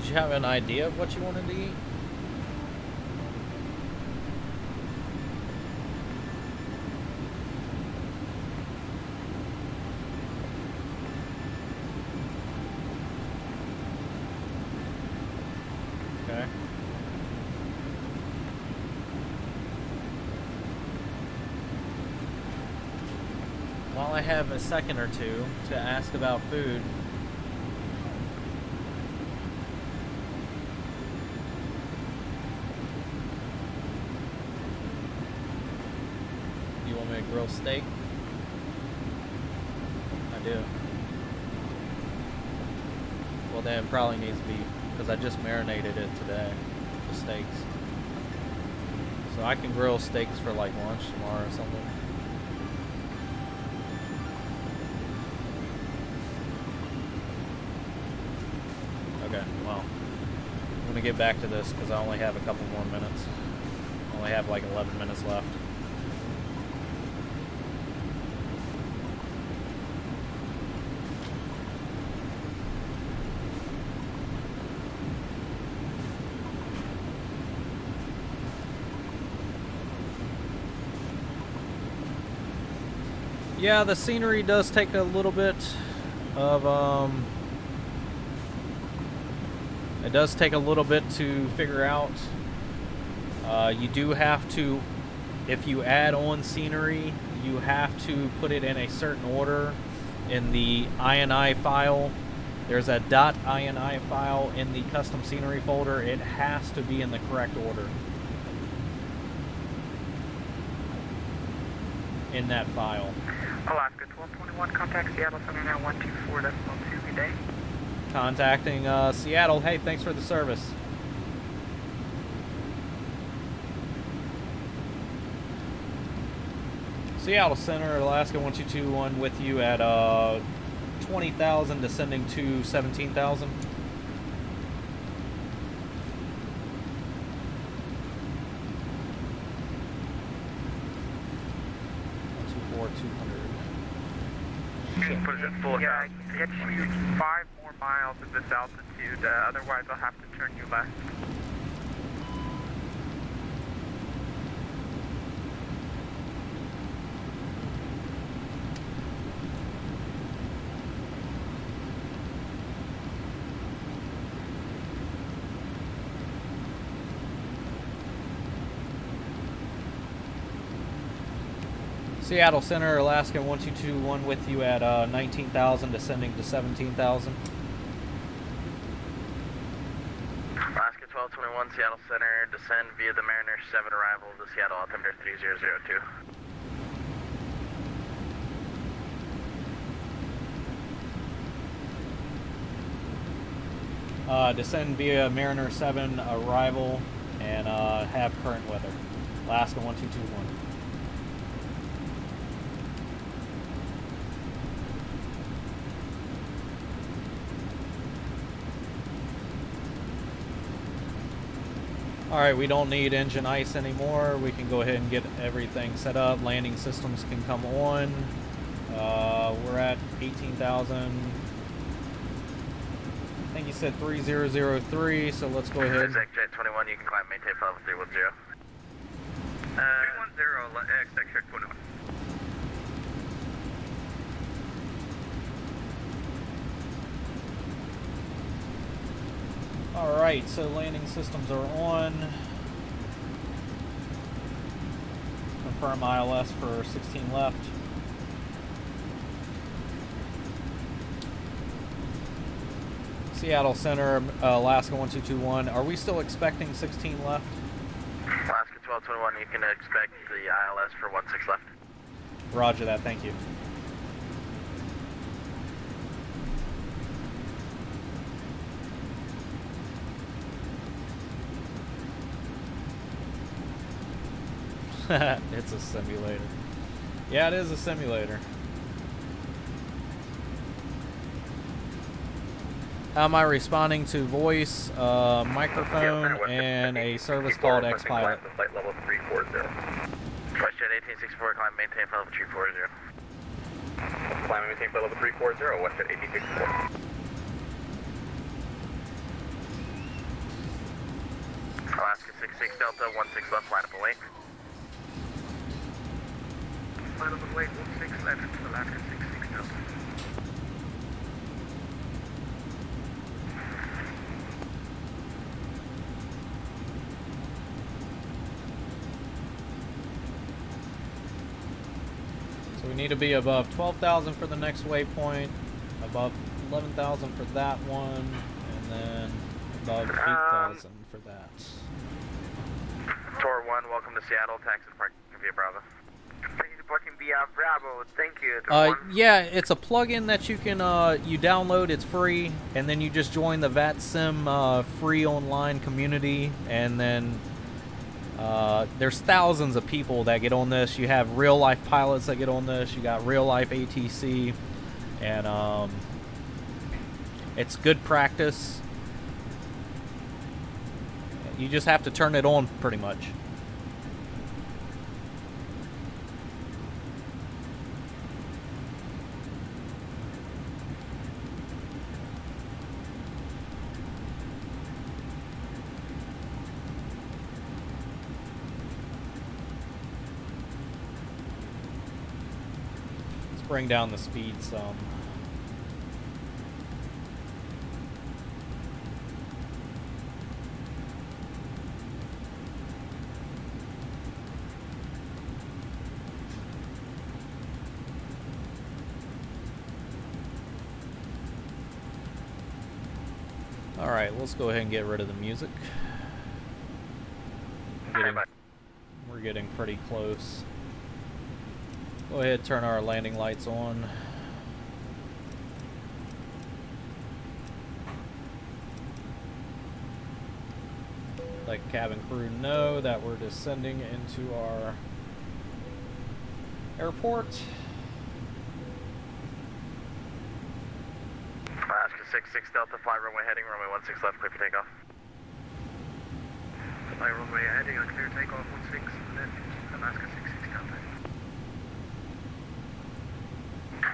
Did you have an idea of what you wanted to eat? Okay. While I have a second or two to ask about food, you want me to grill steak? I do. Well, then it probably needs to be, because I just marinated it today, the steaks. So I can grill steaks for like lunch tomorrow or something. Okay, well, I'm gonna get back to this because I only have a couple more minutes. I only have like 11 minutes left. Yeah, the scenery does take a little bit of It does take a little bit to figure out. You do have to, if you add on scenery, you have to put it in a certain order in the INI file. There's a .ini file in the custom scenery folder. It has to be in the correct order in that file. Alaska 1221, contact Seattle Center now 124.2, good day. Contacting Seattle. Hey, thanks for the service. Seattle Center, Alaska 1221 with you at 20,000 descending to 17,000. What is it, full yeah, get you 5 more miles at this altitude, otherwise I'll have to turn you left. Seattle Center, Alaska 1221 with you at 19,000 descending to 17,000. Alaska 1221, Seattle Center, descend via the Mariner 7 arrival to Seattle, altimeter 3002. Descend via Mariner 7 arrival and have current weather. Alaska 1221. Alright, we don't need engine ice anymore. We can go ahead and get everything set up. Landing systems can come on. We're at 18,000. I think you said 3003, so let's go ahead. Exec 21, you can climb, maintain level 310. 310, Exec 21. Alright, so landing systems are on. Confirm ILS for 16 left. Seattle Center, Alaska 1221. Are we still expecting 16 left? Alaska 1221, you can expect the ILS for 16 left. Roger that, thank you. It's a simulator. Yeah, it is a simulator. How am I responding to voice, microphone, and a service called X-Pilot? Flight level 340. Question 1864, climb, maintain flight level 340. Climb and maintain flight level 340, Westjet 1864. Alaska 66 Delta, 16 left, line up and wait. Line up and wait, 16 left, Alaska 66 Delta. So we need to be above 12,000 for the next waypoint, above 11,000 for that one, and then above 8,000 for that. Tor 1, welcome to Seattle, taxi to parking via Bravo. Thank you for parking via Bravo, thank you. Yeah, it's a plugin that you can you download. It's free, and then you just join the VATSIM free online community, and then there's thousands of people that get on this. You have real life pilots that get on this. You got real life ATC, and it's good practice. You just have to turn it on pretty much. Bring down the speed some. Alright, let's go ahead and get rid of the music. We're getting pretty close. Go ahead, turn our landing lights on. Let cabin crew know that we're descending into our airport. Alaska 66 Delta, fly runway heading, runway 16 left, clear for takeoff. Fly runway heading on clear takeoff 16 left, Alaska 66 Delta.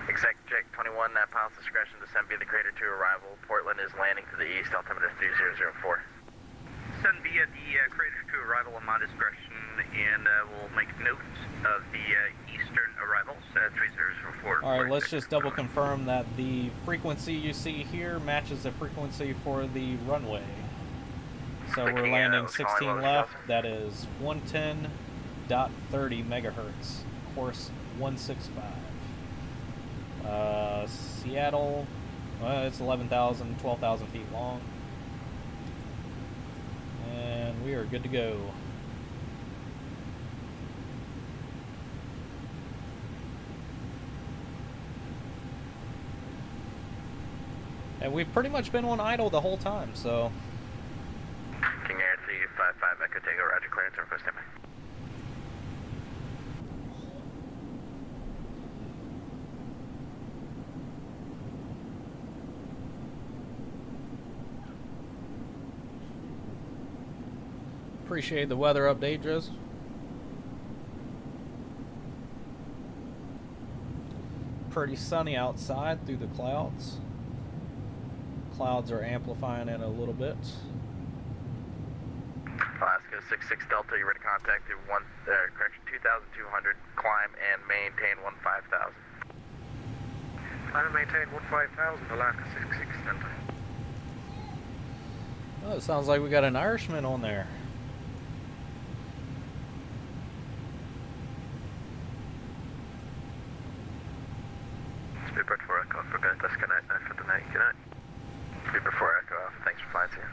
Exec Jet 21, pilot's discretion, descend via the crater to arrival. Portland is landing to the east, altimeter 3004. Send via the crater to arrival on my discretion, and we'll make note of the eastern arrivals, 3004. Alright, let's just double confirm that the frequency you see here matches the frequency for the runway. So we're landing 16 left, that is 110.30 megahertz, course 165. Seattle, it's 11,000, 12,000 feet long. And we are good to go. And we've pretty much been on idle the whole time, so... King Air 355 Echo Tango, roger, clearance, and request standby. Appreciate the weather update, Joseph. Pretty sunny outside through the clouds. Clouds are amplifying it a little bit. Alaska 66 Delta, you're ready to contact to 2,200, climb and maintain 15,000. Climb and maintain 15,000, Alaska 66 Delta. Oh, it sounds like we got an Irishman on there. Speedbird 4 Echo, we're going to disconnect now for the night. Good night. Speedbird 4 Echo off. Thanks for flying here.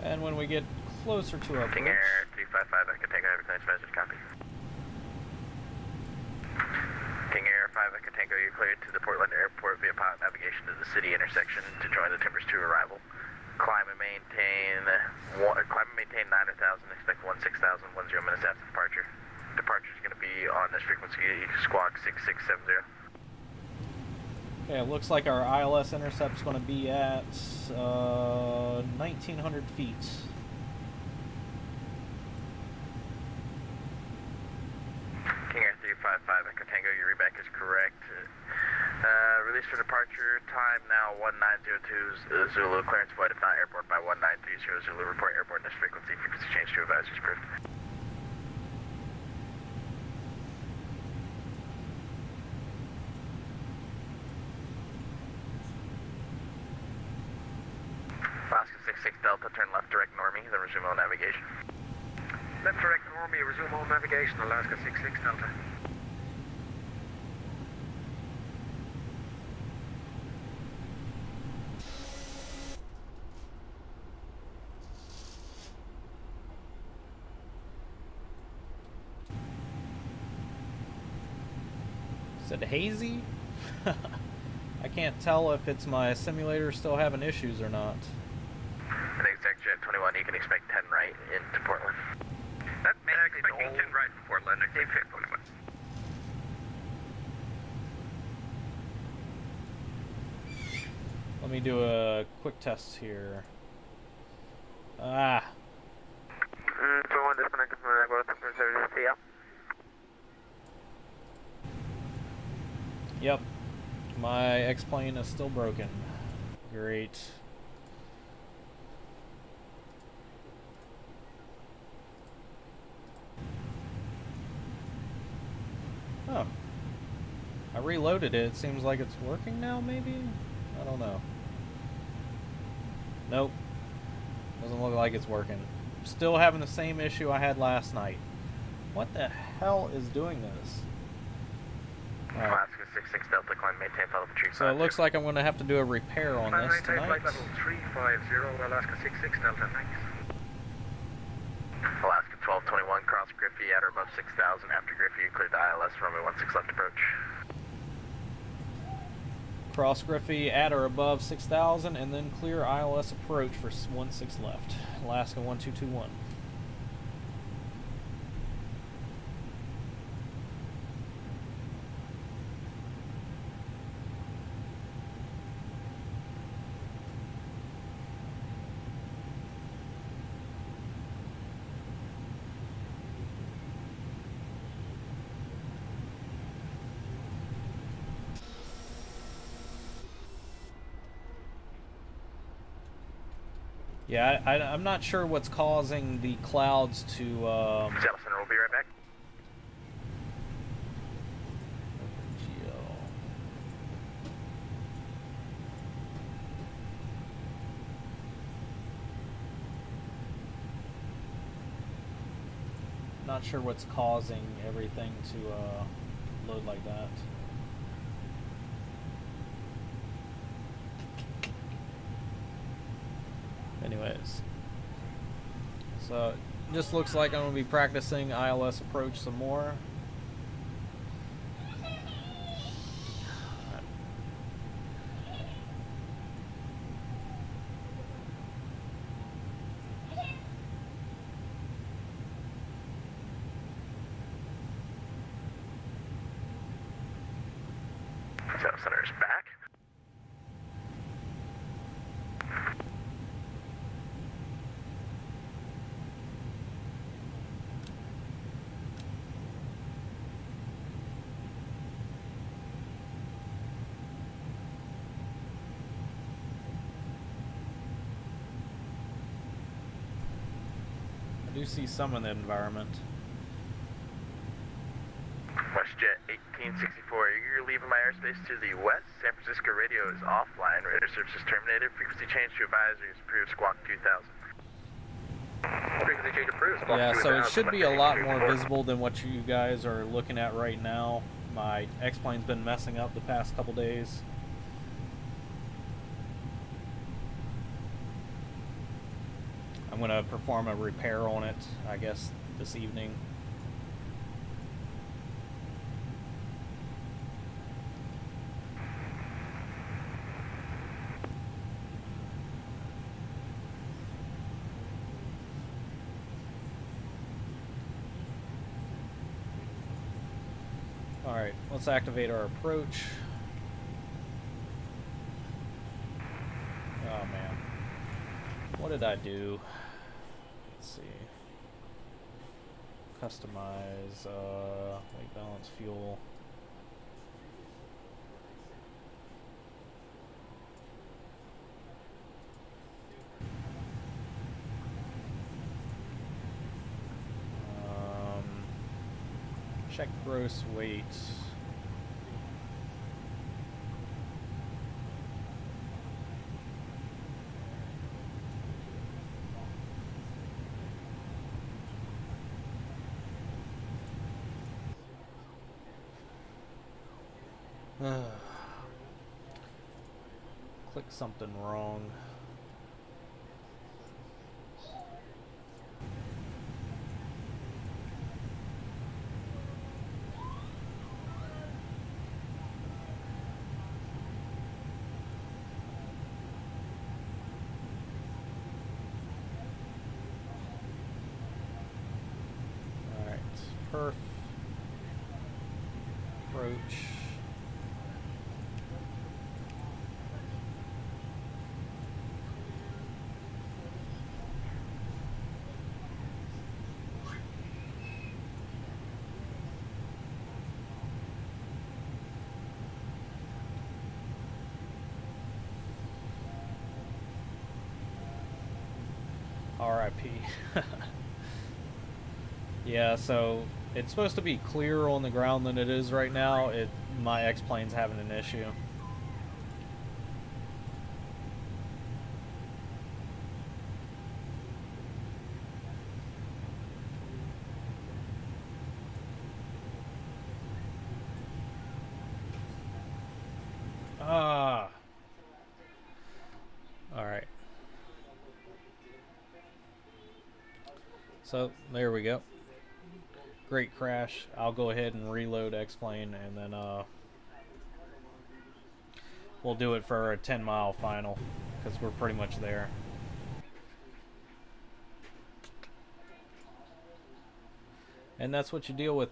And when we get closer to our King bridge, Air 355 Echo Tango, have your clearance message, copy. King Air 5 Echo Tango, you're cleared to the Portland Airport via pilot navigation to the city intersection to join the Timbers 2 arrival. Climb and maintain 9,000, expect 16,000, 10 minutes after departure. Departure is going to be on this frequency, squawk 6670. okay, it looks like our ILS intercept's going to be at 1,900 feet. King Air 355 Echo Tango, your reback is correct. Release for departure, time now 1902 Zulu, clearance flight if not airport by 1930 Zulu, report airport this frequency change to advisories approved. Alaska 66 Delta, turn left direct normie, then resume all navigation. Left direct normie, resume all navigation, Alaska 66 Delta. Is it hazy? I can't tell if it's my simulator still having issues or not. And Exec Jet 21, you can expect 10 right into Portland. That's expecting 10 right for Portland, exec 21. Let me do a quick test here. Ah. 21 disconnected from the network, CL. Yep. My X-plane is still broken. Great. Oh. I reloaded it. It seems like it's working now, maybe? I don't know. Nope. Doesn't look like it's working. Still having the same issue I had last night. What the hell is doing this? Alright. Alaska 66 Delta, climb, maintain, follow the tree. So it looks like I'm going to have to do a repair on this tonight. Flight level 350, Alaska 66 Delta, thanks. Alaska 1221, cross Griffey at or above 6,000. After Griffey, you cleared the ILS runway 16 left approach. Cross Griffey at or above 6,000, and then clear ILS approach for 16 left. Alaska 1221. Yeah, I'm not sure what's causing the clouds to. Seattle Center, we'll be right back. Not sure what's causing everything to load like that. Anyways, so it just looks like I'm going to be practicing ILS approach some more. Seattle Center is back. I do see some in the environment. WestJet 1864, you're leaving my airspace to the west. San Francisco radio is offline. Radar service is terminated. Frequency change to advisory is approved. Squawk 2000. Frequency change approved. Squawk Yeah, 2000. so it should be a lot more visible than what you guys are looking at right now. My X-Plane's been messing up the past couple days. I'm going to perform a repair on it, I guess, this evening. Alright, let's activate our approach. Oh man. What did I do? Let's see. Customize, weight balance, fuel. Check gross weight. Click something wrong. Perf approach. RIP. Yeah, so it's supposed to be clearer on the ground than it is right now. My X-Plane's having an issue. So there we go. Great crash. I'll go ahead and reload X-Plane, and then we'll do it for a 10-mile final, because we're pretty much there. And that's what you deal with.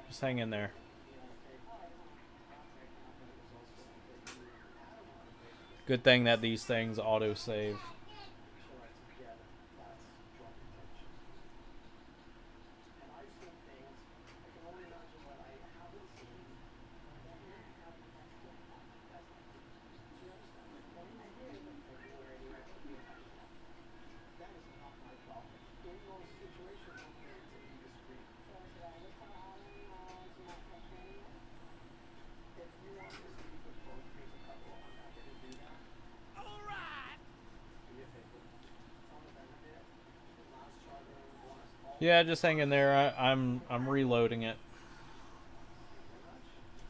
Just hang in there. Good thing that these things auto-save. Yeah, just hang in there. I'm reloading it.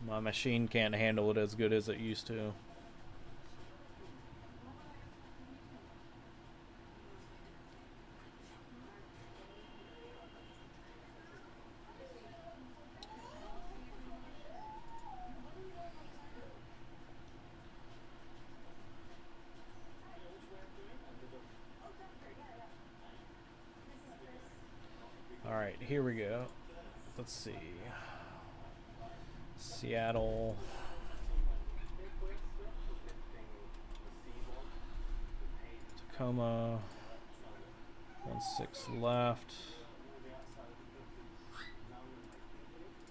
My machine can't handle it as good as it used to. Alright, here we go. Let's see. Seattle. Tacoma. 16 left.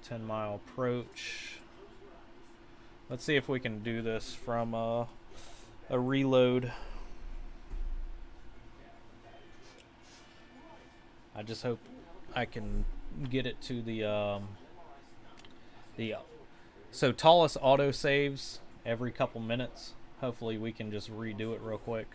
10-mile approach. Let's see if we can do this from a reload. I just hope I can get it to the so Tallest auto saves every couple minutes. Hopefully we can just redo it real quick.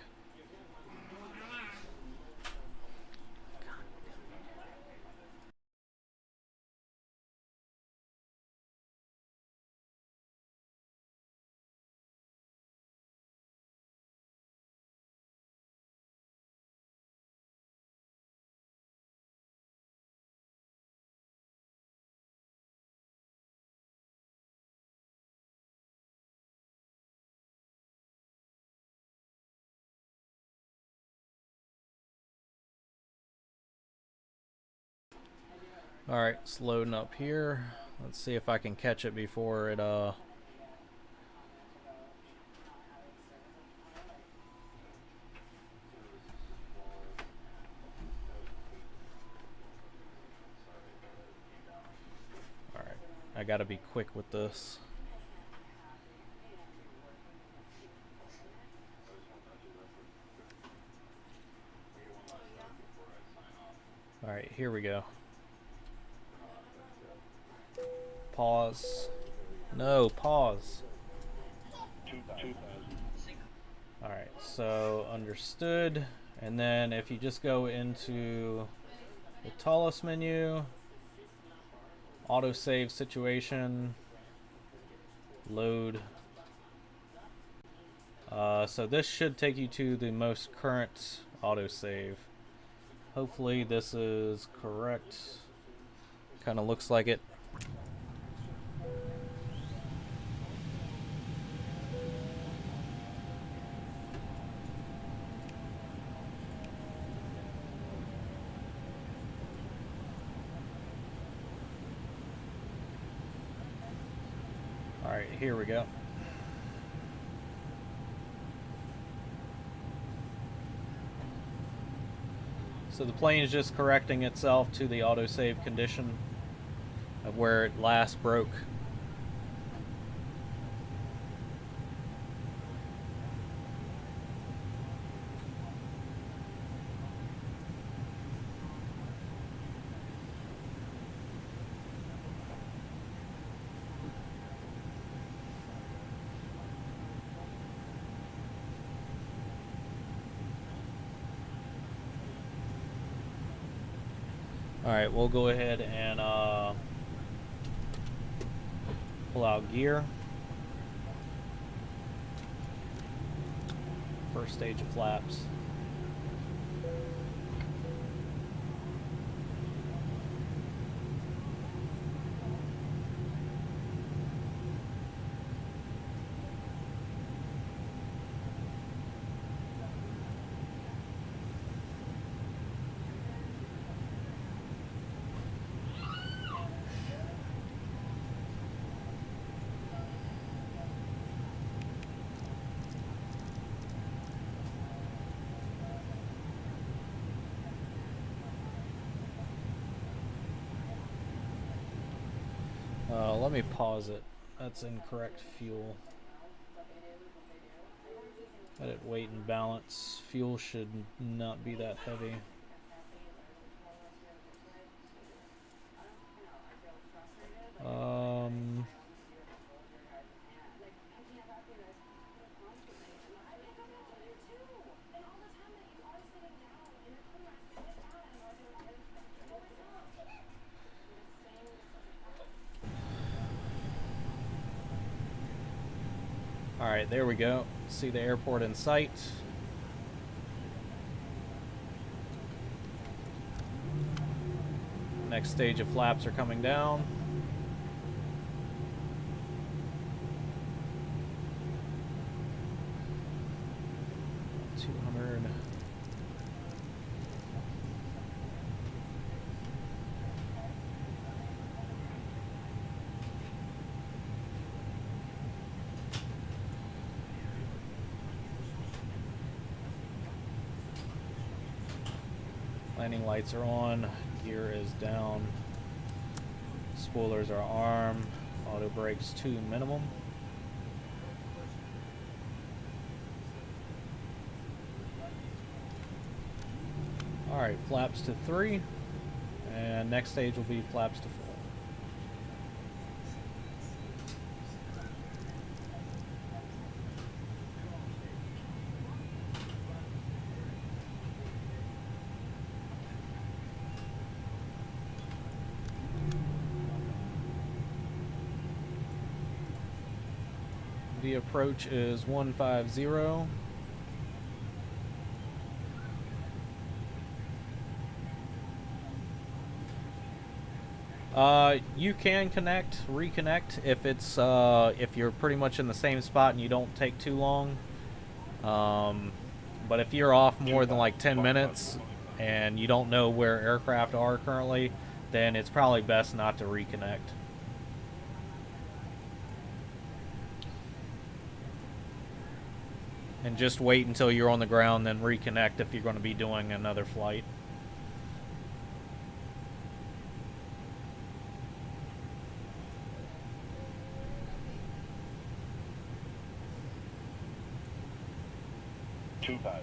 Alright, it's loading up here. Let's see if I can catch it before it Alright, I gotta be quick with this. Alright, here we go. Pause. No, pause. Alright, so understood. And then if you just go into the tallest menu, autosave situation, load. So this should take you to the most current autosave. Hopefully this is correct. Kind of looks like it. Alright, here we go. So the plane is just correcting itself to the autosave condition of where it last broke. Alright, we'll go ahead and Pull out gear. First stage of flaps. Let me pause it. That's incorrect fuel. Edit weight and balance. Fuel should not be that heavy. Alright, there we go. See the airport in sight. Next stage of flaps are coming down. Landing lights are on, gear is down, spoilers are armed, auto brakes 2 minimum. Alright, flaps to 3, and next stage will be flaps to 4. The approach is 150. You can reconnect if it's if you're pretty much in the same spot and you don't take too long. But if you're off more than like 10 minutes and you don't know where aircraft are currently, then it's probably best not to reconnect. And just wait until you're on the ground, then reconnect if you're going to be doing another flight. Two five.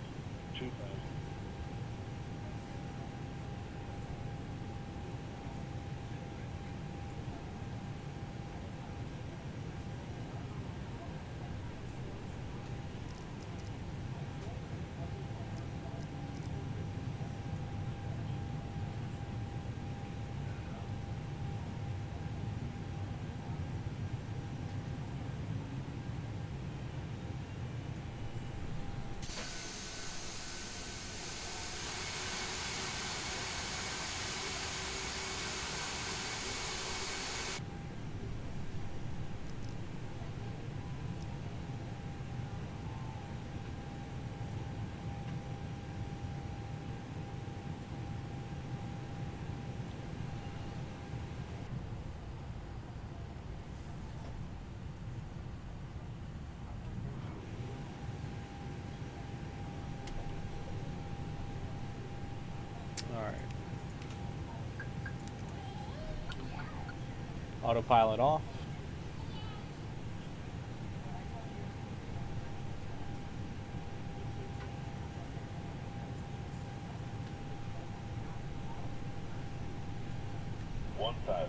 Autopilot off. One five.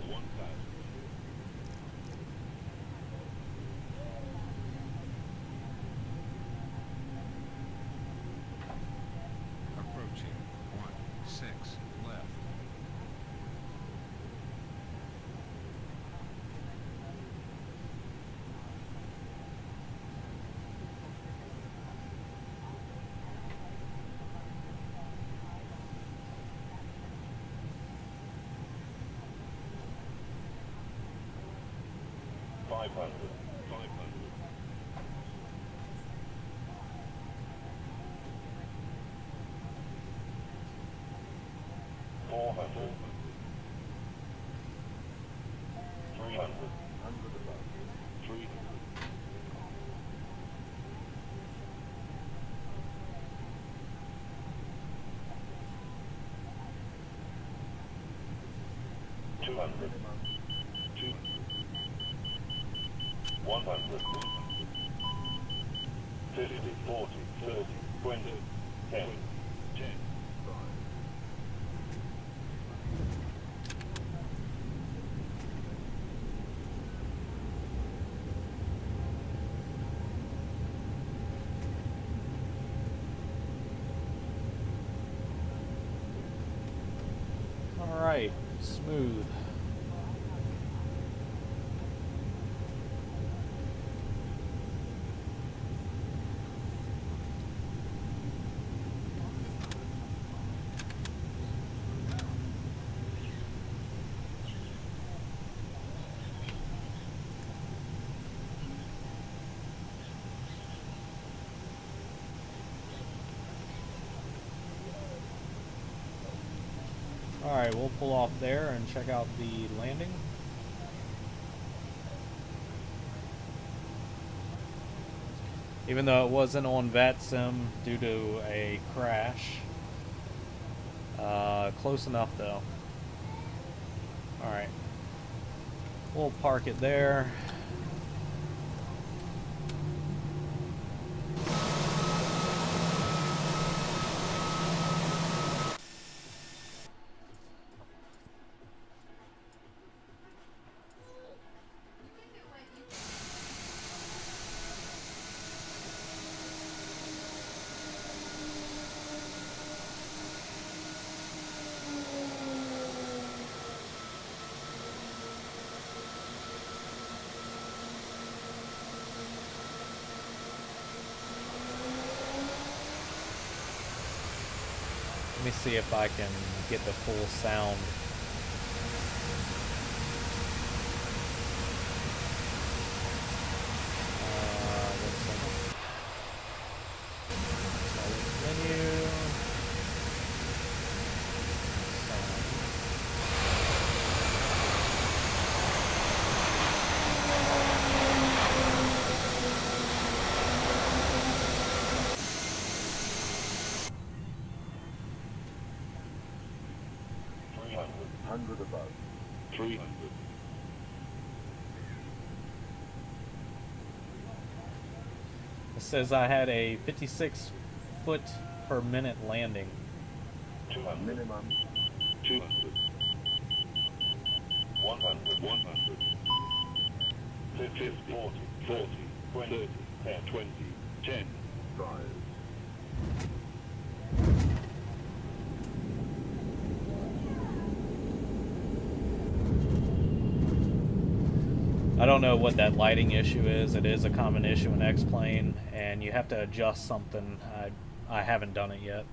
Approaching 16 left. 500. 400. 300. 300. 200. 200. 100. 50, 40, 30, 20, 10, 10. All right, smooth. Alright, we'll pull off there and check out the landing. Even though it wasn't on VATSIM due to a crash. Close enough though. Alright. We'll park it there. Let me see if I can get the full sound. Menu. Above. 300. It says I had a 56 foot per minute landing. 200. Minimum. 200. 100. 100. 50, 40, 30, 20, 10, 20, 10. 5. I don't know what that lighting issue is. It is a common issue in X-Plane, and you have to adjust something. I haven't done it yet.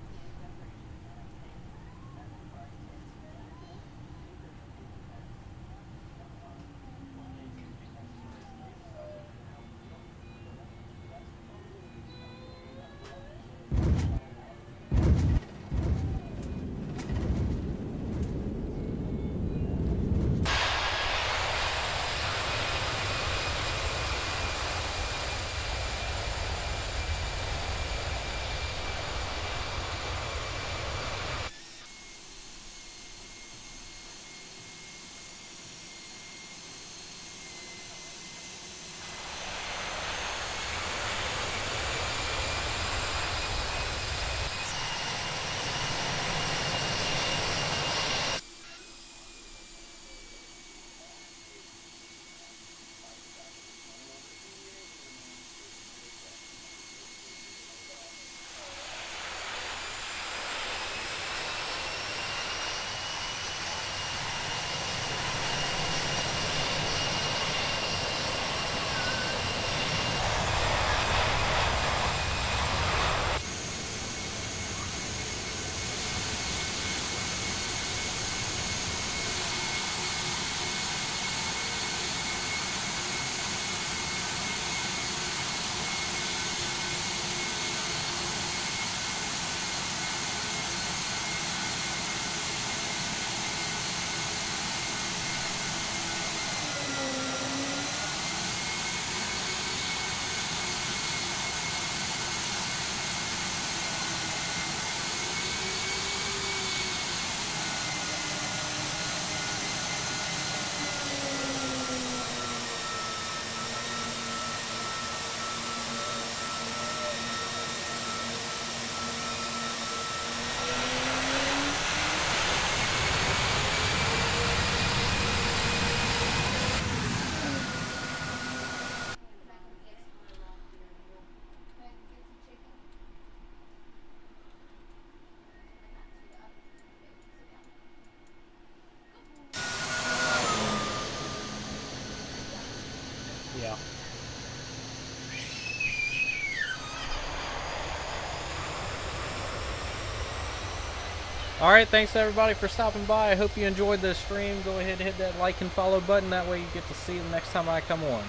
Alright, thanks everybody for stopping by. I hope you enjoyed this stream. Go ahead and hit that like and follow button. That way you get to see the next time I come on.